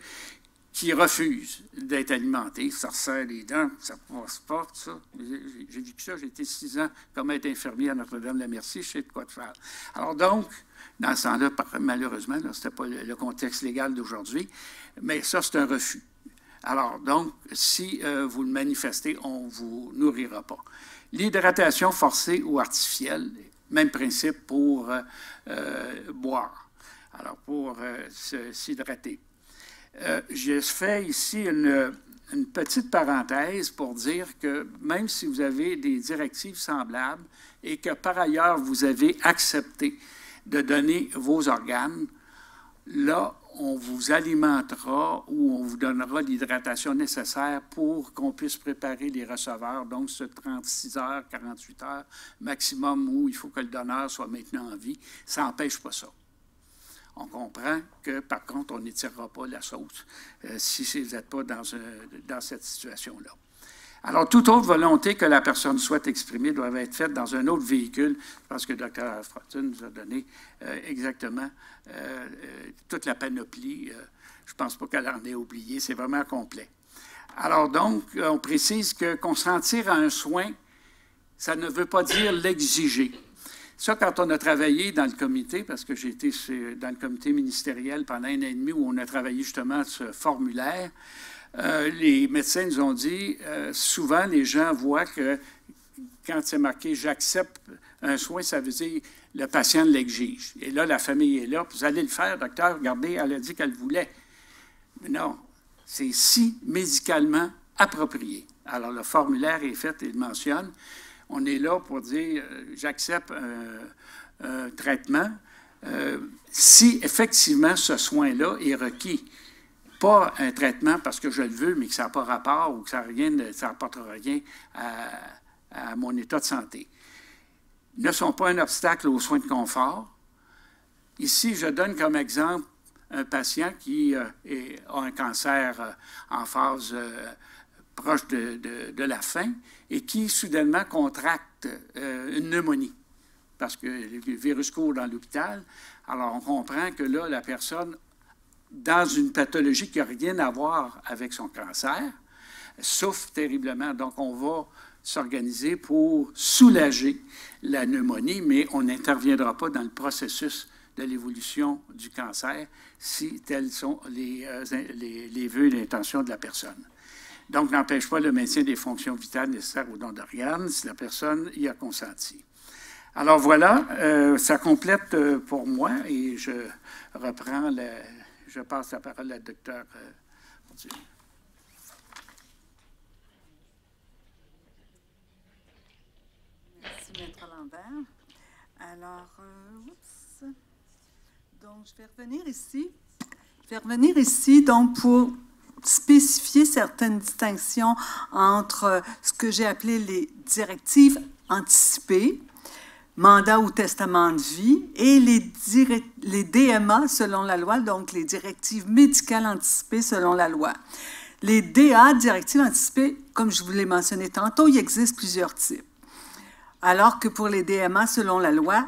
qui refuse d'être alimenté, ça resserre les dents, ça ne passe pas, tout ça. J'ai vécu ça, j'ai été 6 ans comme être infirmier à Notre-Dame-de-la-Merci, je sais de quoi te faire. Alors donc, dans ce temps-là, malheureusement, ce n'était pas le contexte légal d'aujourd'hui, mais ça, c'est un refus. Alors donc, si vous le manifestez, on ne vous nourrira pas. L'hydratation forcée ou artificielle, même principe pour boire, alors pour s'hydrater. Je fais ici une petite parenthèse pour dire que même si vous avez des directives semblables et que par ailleurs vous avez accepté de donner vos organes, là, on vous alimentera ou on vous donnera l'hydratation nécessaire pour qu'on puisse préparer les receveurs, donc ce 36 heures, 48 heures maximum où il faut que le donneur soit maintenu en vie. Ça n'empêche pas ça. On comprend que, par contre, on n'étirera pas la sauce si vous n'êtes pas dans cette situation-là. Alors, toute autre volonté que la personne souhaite exprimer doit être faite dans un autre véhicule, parce que le Dr. Fortune nous a donné exactement toute la panoplie. Je ne pense pas qu'elle en ait oublié, c'est vraiment complet. Alors donc, on précise que consentir à un soin, ça ne veut pas dire l'exiger. Ça, quand on a travaillé dans le comité, parce que j'ai été dans le comité ministériel pendant 1 an et demi où on a travaillé justement ce formulaire, les médecins nous ont dit, souvent les gens voient que quand c'est marqué « j'accepte un soin », ça veut dire le patient l'exige. Et là, la famille est là, vous allez le faire, docteur, regardez, elle a dit qu'elle voulait. Mais non, c'est si médicalement approprié. Alors, le formulaire est fait et il mentionne. On est là pour dire j'accepte un traitement si effectivement ce soin-là est requis. Pas un traitement parce que je le veux, mais que ça n'a pas rapport ou que ça n'apportera rien à mon état de santé. Ils ne sont pas un obstacle aux soins de confort. Ici, je donne comme exemple un patient qui a un cancer en phase proche de la fin et qui soudainement contracte une pneumonie parce que le virus court dans l'hôpital. Alors, on comprend que là, la personne, dans une pathologie qui n'a rien à voir avec son cancer, souffre terriblement. Donc, on va s'organiser pour soulager la pneumonie, mais on n'interviendra pas dans le processus de l'évolution du cancer si tels sont les vœux et l'intention de la personne. Donc, n'empêche pas le maintien des fonctions vitales nécessaires au don d'organes si la personne y a consenti. Alors voilà, ça complète pour moi et je reprends, je passe la parole à Dr. Fortune. Merci, Maître Lambert. Alors, donc je vais revenir ici donc pour spécifier certaines distinctions entre ce que j'ai appelé les directives anticipées, mandat ou testament de vie, et les DMA selon la loi, donc les directives médicales anticipées selon la loi. Les DA, directives anticipées, comme je vous l'ai mentionné tantôt, il existe plusieurs types. Alors que pour les DMA, selon la loi,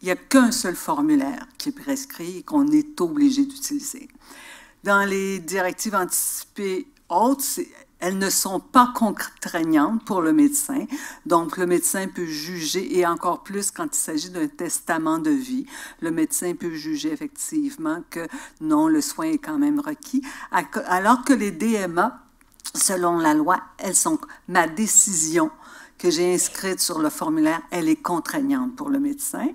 il n'y a qu'un seul formulaire qui est prescrit et qu'on est obligé d'utiliser. Dans les directives anticipées autres, elles ne sont pas contraignantes pour le médecin. Donc, le médecin peut juger, et encore plus quand il s'agit d'un testament de vie, le médecin peut juger effectivement que non, le soin est quand même requis. Alors que les DMA, selon la loi, elles sont ma décision que j'ai inscrite sur le formulaire, elle est contraignante pour le médecin.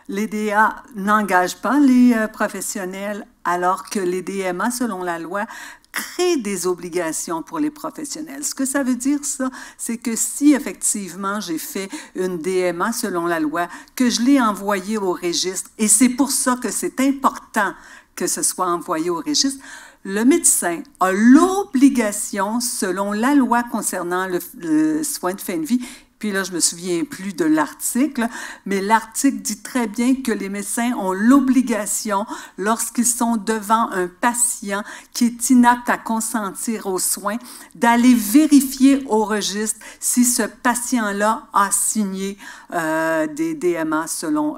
Les DA n'engagent pas les professionnels, alors que les DMA, selon la loi, créent des obligations pour les professionnels. Ce que ça veut dire, ça, c'est que si effectivement j'ai fait une DMA selon la loi, que je l'ai envoyée au registre, et c'est pour ça que c'est important que ce soit envoyé au registre, le médecin a l'obligation, selon la loi concernant le soin de fin de vie, puis là, je ne me souviens plus de l'article, mais l'article dit très bien que les médecins ont l'obligation, lorsqu'ils sont devant un patient qui est inapte à consentir aux soins, d'aller vérifier au registre si ce patient-là a signé des DMA selon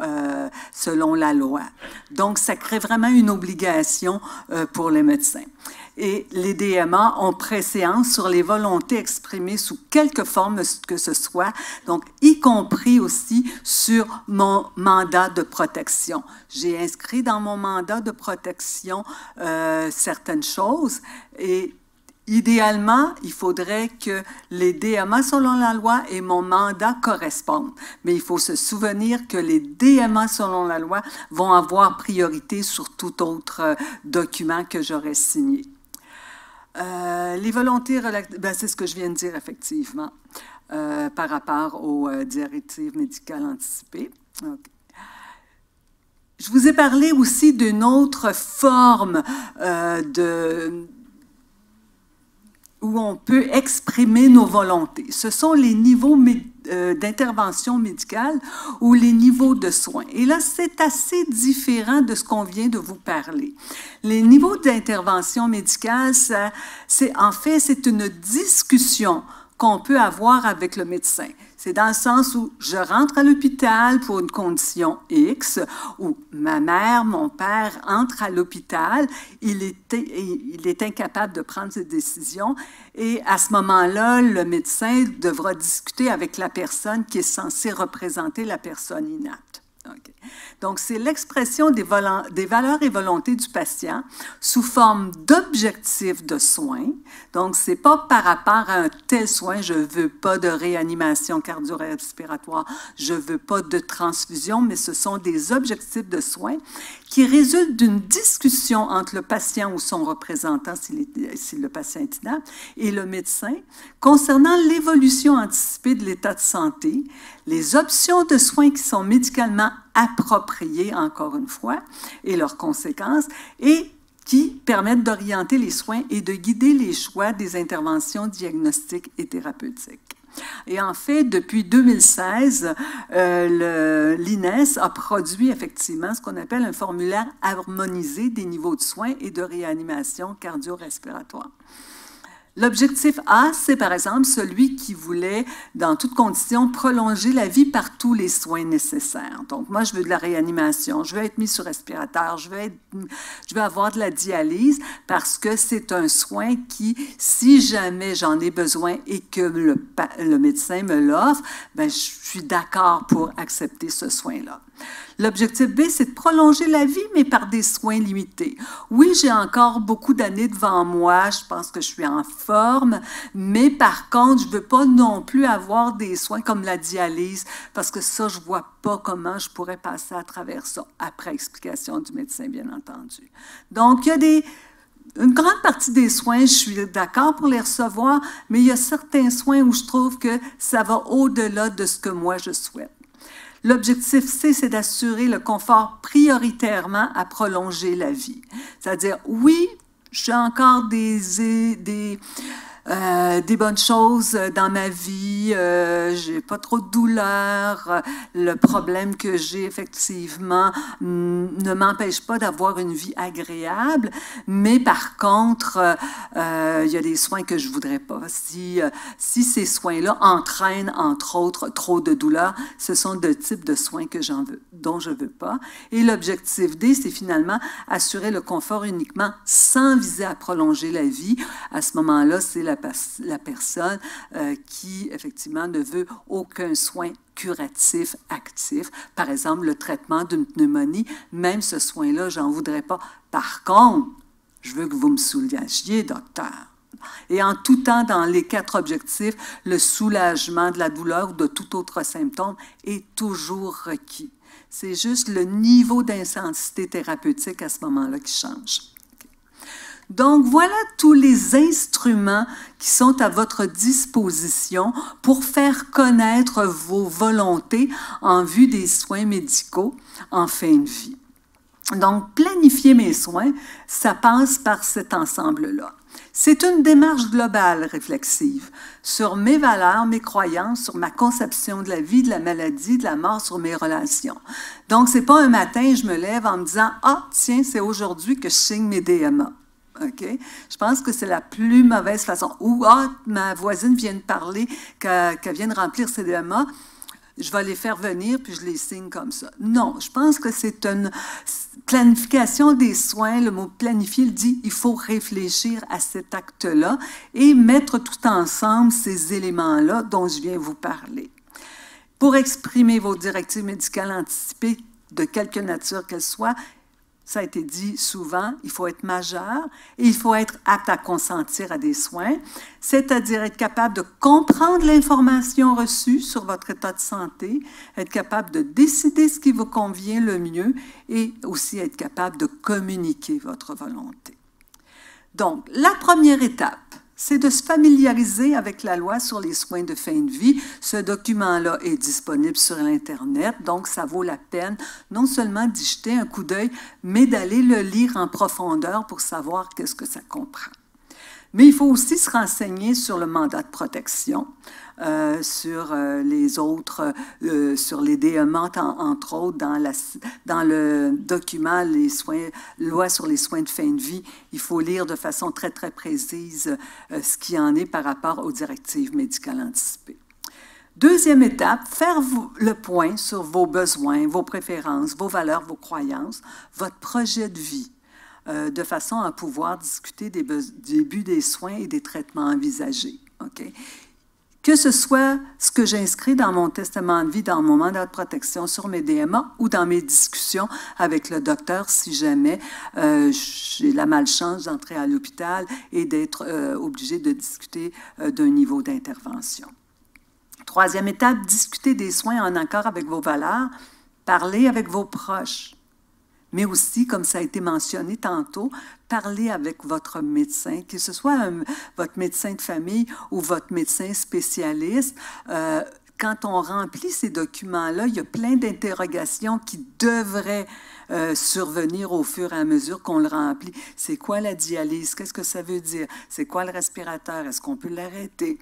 la loi. Donc, ça crée vraiment une obligation pour les médecins. Et les DMA ont préséance sur les volontés exprimées sous quelque forme que ce soit, donc y compris aussi sur mon mandat de protection. J'ai inscrit dans mon mandat de protection certaines choses et idéalement, il faudrait que les DMA selon la loi et mon mandat correspondent. Mais il faut se souvenir que les DMA selon la loi vont avoir priorité sur tout autre document que j'aurais signé. Les volontés relatives, c'est ce que je viens de dire effectivement par rapport aux directives médicales anticipées. Okay. Je vous ai parlé aussi d'une autre forme où on peut exprimer nos volontés. Ce sont les niveaux d'intervention médicale ou les niveaux de soins. Et là, c'est assez différent de ce qu'on vient de vous parler. Les niveaux d'intervention médicale, en fait, c'est une discussion qu'on peut avoir avec le médecin. C'est dans le sens où je rentre à l'hôpital pour une condition X, ou ma mère, mon père entrent à l'hôpital, il est incapable de prendre ses décisions, et à ce moment-là, le médecin devra discuter avec la personne qui est censée représenter la personne inapte. Okay. Donc, c'est l'expression des valeurs et volontés du patient sous forme d'objectifs de soins. Donc, ce n'est pas par rapport à un tel soin, je ne veux pas de réanimation cardio-respiratoire, je ne veux pas de transfusion, mais ce sont des objectifs de soins qui résultent d'une discussion entre le patient ou son représentant, si le patient est inapte, et le médecin, concernant l'évolution anticipée de l'état de santé, les options de soins qui sont médicalement appropriées, encore une fois, et leurs conséquences, et qui permettent d'orienter les soins et de guider les choix des interventions diagnostiques et thérapeutiques. Et en fait, depuis 2016, l'INES a produit effectivement ce qu'on appelle un formulaire harmonisé des niveaux de soins et de réanimation cardio-respiratoire. L'objectif A, c'est par exemple celui qui voulait, dans toutes conditions, prolonger la vie par tous les soins nécessaires. Donc, moi, je veux de la réanimation, je veux être mis sur respirateur, je veux avoir de la dialyse parce que c'est un soin qui, si jamais j'en ai besoin et que le médecin me l'offre, je suis d'accord pour accepter ce soin-là. L'objectif B, c'est de prolonger la vie, mais par des soins limités. Oui, j'ai encore beaucoup d'années devant moi, je pense que je suis en forme, mais par contre, je ne veux pas non plus avoir des soins comme la dialyse, parce que ça, je ne vois pas comment je pourrais passer à travers ça, après explication du médecin, bien entendu. Donc, il y a une grande partie des soins, je suis d'accord pour les recevoir, mais il y a certains soins où je trouve que ça va au-delà de ce que moi, je souhaite. L'objectif C, c'est d'assurer le confort prioritairement à prolonger la vie. C'est-à-dire, oui, j'ai encore des des bonnes choses dans ma vie, j'ai pas trop de douleur, le problème que j'ai effectivement ne m'empêche pas d'avoir une vie agréable, mais par contre, il y a des soins que je voudrais pas. Si ces soins-là entraînent, entre autres, trop de douleur, ce sont deux types de soins dont je veux pas. Et l'objectif D, c'est finalement assurer le confort uniquement sans viser à prolonger la vie. À ce moment-là, c'est la personne qui, effectivement, ne veut aucun soin curatif actif. Par exemple, le traitement d'une pneumonie, même ce soin-là, j'en voudrais pas. Par contre, je veux que vous me soulagiez, docteur. Et en tout temps, dans les 4 objectifs, le soulagement de la douleur ou de tout autre symptôme est toujours requis. C'est juste le niveau d'intensité thérapeutique à ce moment-là qui change. Donc, voilà tous les instruments qui sont à votre disposition pour faire connaître vos volontés en vue des soins médicaux en fin de vie. Donc, planifier mes soins, ça passe par cet ensemble-là. C'est une démarche globale réflexive sur mes valeurs, mes croyances, sur ma conception de la vie, de la maladie, de la mort, sur mes relations. Donc, ce n'est pas un matin, je me lève en me disant « Ah, tiens, c'est aujourd'hui que je signe mes DMA ». Okay? Je pense que c'est la plus mauvaise façon. Ou, ah, ma voisine vient de parler qu'elle vient de remplir ses DMA, je vais les faire venir puis je les signe comme ça. Non, je pense que c'est une planification des soins. Le mot planifier le dit, il faut réfléchir à cet acte-là et mettre tout ensemble ces éléments-là dont je viens vous parler. Pour exprimer vos directives médicales anticipées, de quelque nature qu'elles soient, ça a été dit souvent, il faut être majeur et il faut être apte à consentir à des soins, c'est-à-dire être capable de comprendre l'information reçue sur votre état de santé, être capable de décider ce qui vous convient le mieux et aussi être capable de communiquer votre volonté. Donc, la première étape, c'est de se familiariser avec la loi sur les soins de fin de vie. Ce document-là est disponible sur l'Internet, donc ça vaut la peine non seulement d'y jeter un coup d'œil, mais d'aller le lire en profondeur pour savoir qu'est-ce que ça comprend. Mais il faut aussi se renseigner sur le mandat de protection, sur les autres, sur les DMA, entre autres, dans le document loi sur les soins de fin de vie. Il faut lire de façon très, très précise ce qui en est par rapport aux directives médicales anticipées. Deuxième étape, faire le point sur vos besoins, vos préférences, vos valeurs, vos croyances, votre projet de vie, de façon à pouvoir discuter des buts des soins et des traitements envisagés. Okay? Que ce soit ce que j'inscris dans mon testament de vie, dans mon mandat de protection sur mes DMA ou dans mes discussions avec le docteur si jamais j'ai la malchance d'entrer à l'hôpital et d'être obligée de discuter d'un niveau d'intervention. Troisième étape, discuter des soins en accord avec vos valeurs, parler avec vos proches. Mais aussi, comme ça a été mentionné tantôt, parler avec votre médecin, que ce soit votre médecin de famille ou votre médecin spécialiste. Quand on remplit ces documents-là, il y a plein d'interrogations qui devraient survenir au fur et à mesure qu'on le remplit. C'est quoi la dialyse? Qu'est-ce que ça veut dire? C'est quoi le respirateur? Est-ce qu'on peut l'arrêter?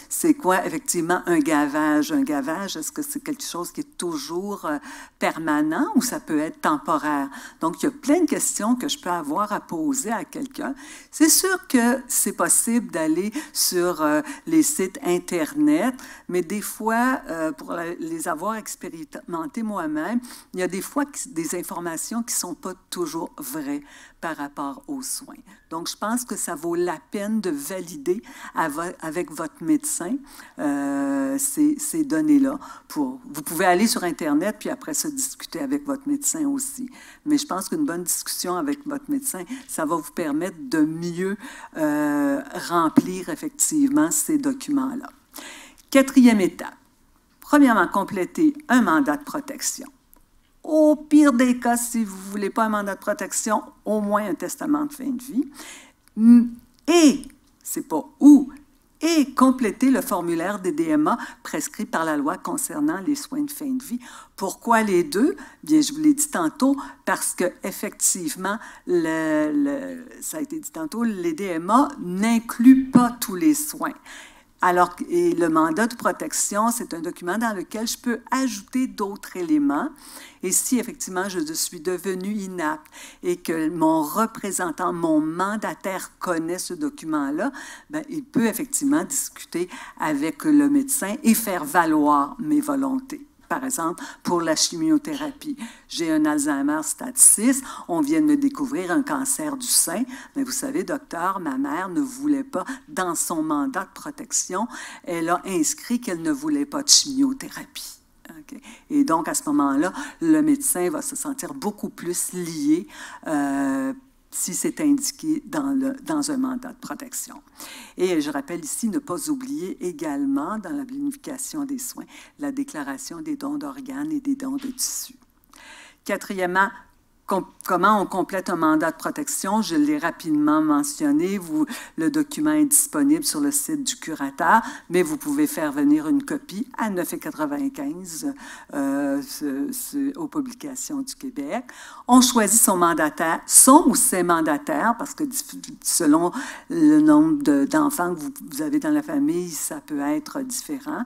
C'est quoi, effectivement, un gavage? Un gavage, est-ce que c'est quelque chose qui est toujours permanent ou ça peut être temporaire? Donc, il y a plein de questions que je peux avoir à poser à quelqu'un. C'est sûr que c'est possible d'aller sur les sites Internet, mais des fois, pour les avoir expérimentés moi-même, il y a des fois des informations qui ne sont pas toujours vraies par rapport aux soins. Donc, je pense que ça vaut la peine de valider avec votre médecin ces données-là. Vous pouvez aller sur Internet, puis après ça, discuter avec votre médecin aussi. Mais je pense qu'une bonne discussion avec votre médecin, ça va vous permettre de mieux remplir effectivement ces documents-là. Quatrième étape. Premièrement, compléter un mandat de protection. Au pire des cas, si vous ne voulez pas un mandat de protection, au moins un testament de fin de vie. Et, c'est pas où, et compléter le formulaire des DMA prescrit par la loi concernant les soins de fin de vie. Pourquoi les deux? Bien, je vous l'ai dit tantôt, parce qu'effectivement, ça a été dit tantôt, les DMA n'incluent pas tous les soins. Alors, et le mandat de protection, c'est un document dans lequel je peux ajouter d'autres éléments. Et si effectivement je suis devenue inapte et que mon représentant, mon mandataire connaît ce document-là, bien, il peut effectivement discuter avec le médecin et faire valoir mes volontés. Par exemple, pour la chimiothérapie, j'ai un Alzheimer stade 6, on vient de me découvrir un cancer du sein, mais vous savez, docteur, ma mère ne voulait pas, dans son mandat de protection, elle a inscrit qu'elle ne voulait pas de chimiothérapie. Okay? Et donc, à ce moment-là, le médecin va se sentir beaucoup plus lié si c'est indiqué dans un mandat de protection. Et je rappelle ici, ne pas oublier également, dans la planification des soins, la déclaration des dons d'organes et des dons de tissus. Quatrièmement, comment on complète un mandat de protection? Je l'ai rapidement mentionné. Le document est disponible sur le site du curateur, mais vous pouvez faire venir une copie à 9,95 aux publications du Québec. On choisit son mandataire, son ou ses mandataires, parce que selon le nombre d'enfants que vous avez dans la famille, ça peut être différent.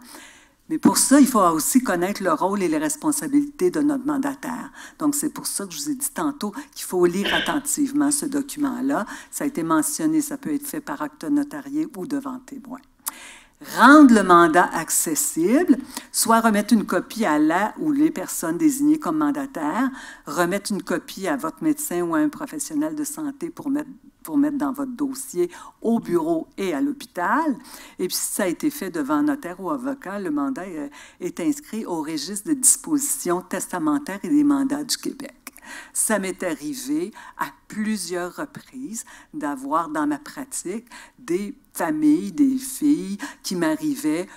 Mais pour ça, il faut aussi connaître le rôle et les responsabilités de notre mandataire. Donc, c'est pour ça que je vous ai dit tantôt qu'il faut lire attentivement ce document-là. Ça a été mentionné, ça peut être fait par acte notarié ou devant témoin. Rendre le mandat accessible, soit remettre une copie à la ou les personnes désignées comme mandataires, remettre une copie à votre médecin ou à un professionnel de santé pour mettre dans votre dossier au bureau et à l'hôpital. Et puis, si ça a été fait devant notaire ou avocat, le mandat est inscrit au registre de dispositions testamentaires et des mandats du Québec. Ça m'est arrivé à plusieurs reprises d'avoir dans ma pratique des familles, des filles qui m'arrivaient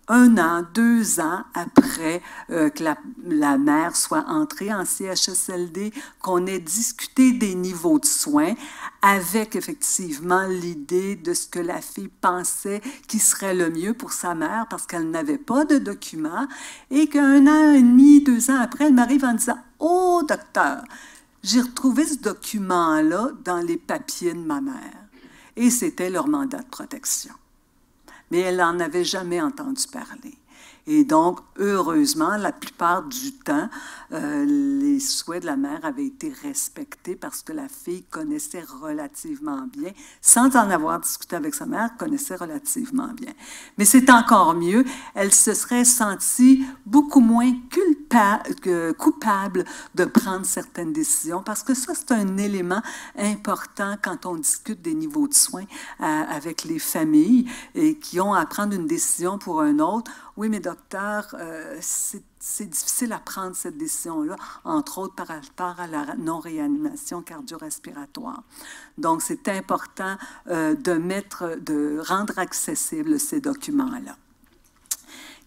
1 an, 2 ans après que la mère soit entrée en CHSLD, qu'on ait discuté des niveaux de soins avec effectivement l'idée de ce que la fille pensait qui serait le mieux pour sa mère parce qu'elle n'avait pas de document et qu'1 an et demi, 2 ans après, elle m'arrive en disant « Oh, docteur, j'ai retrouvé ce document-là dans les papiers de ma mère. » Et c'était leur mandat de protection. Mais elle n'en avait jamais entendu parler. Et donc, heureusement, la plupart du temps, les souhaits de la mère avaient été respectés parce que la fille connaissait relativement bien, sans en avoir discuté avec sa mère, connaissait relativement bien. Mais c'est encore mieux, elle se serait sentie beaucoup moins coupable de prendre certaines décisions, parce que ça, c'est un élément important quand on discute des niveaux de soins avec les familles et qui ont à prendre une décision pour un autre. Oui, mais docteur, c'est difficile à prendre cette décision-là, entre autres par rapport à la non-réanimation cardio-respiratoire. Donc, c'est important de rendre accessibles ces documents-là.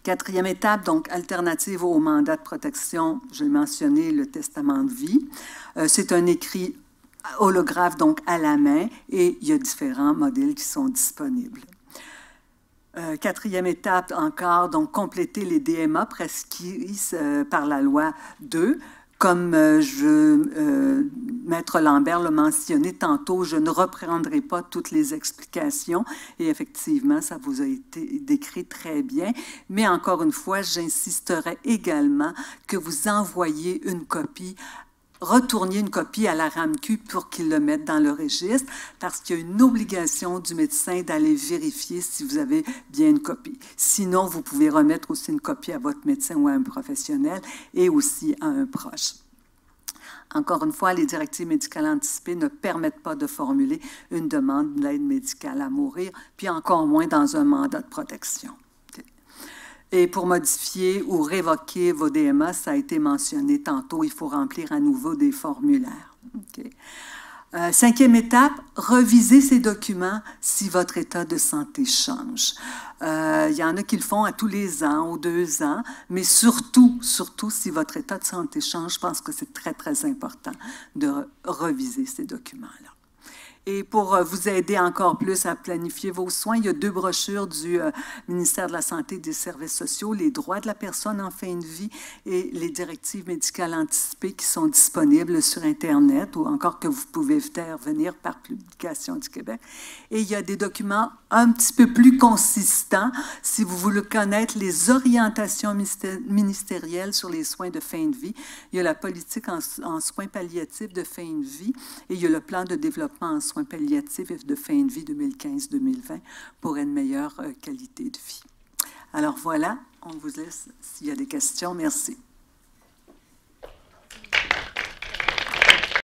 4e étape, donc, alternative au mandat de protection, j'ai mentionné le testament de vie. C'est un écrit holographe, donc à la main, et il y a différents modèles qui sont disponibles. 4e étape encore, donc compléter les DMA prescrits par la loi 2. Comme Maître Lambert l'a mentionné tantôt, je ne reprendrai pas toutes les explications et effectivement, ça vous a été décrit très bien. Mais encore une fois, j'insisterai également que vous envoyiez une copie, retourniez une copie à la RAMQ pour qu'ils le mettent dans le registre, parce qu'il y a une obligation du médecin d'aller vérifier si vous avez bien une copie. Sinon, vous pouvez remettre aussi une copie à votre médecin ou à un professionnel et aussi à un proche. Encore une fois, les directives médicales anticipées ne permettent pas de formuler une demande d'aide médicale à mourir, puis encore moins dans un mandat de protection. Et pour modifier ou révoquer vos DMA, ça a été mentionné tantôt, il faut remplir à nouveau des formulaires. Okay. 5e étape, revisez ces documents si votre état de santé change. Il y en a qui le font à tous les ans, aux 2 ans, mais surtout si votre état de santé change, je pense que c'est très, très important de reviser ces documents-là. Et pour vous aider encore plus à planifier vos soins, il y a 2 brochures du ministère de la Santé et des Services sociaux, les droits de la personne en fin de vie et les directives médicales anticipées qui sont disponibles sur Internet ou encore que vous pouvez faire venir par Publication du Québec. Et il y a des documents un petit peu plus consistants si vous voulez connaître les orientations ministérielles sur les soins de fin de vie. Il y a la politique en soins palliatifs de fin de vie et il y a le plan de développement en soins palliatifs et de fin de vie 2015-2020 pour une meilleure qualité de vie. Alors voilà, on vous laisse s'il y a des questions. Merci.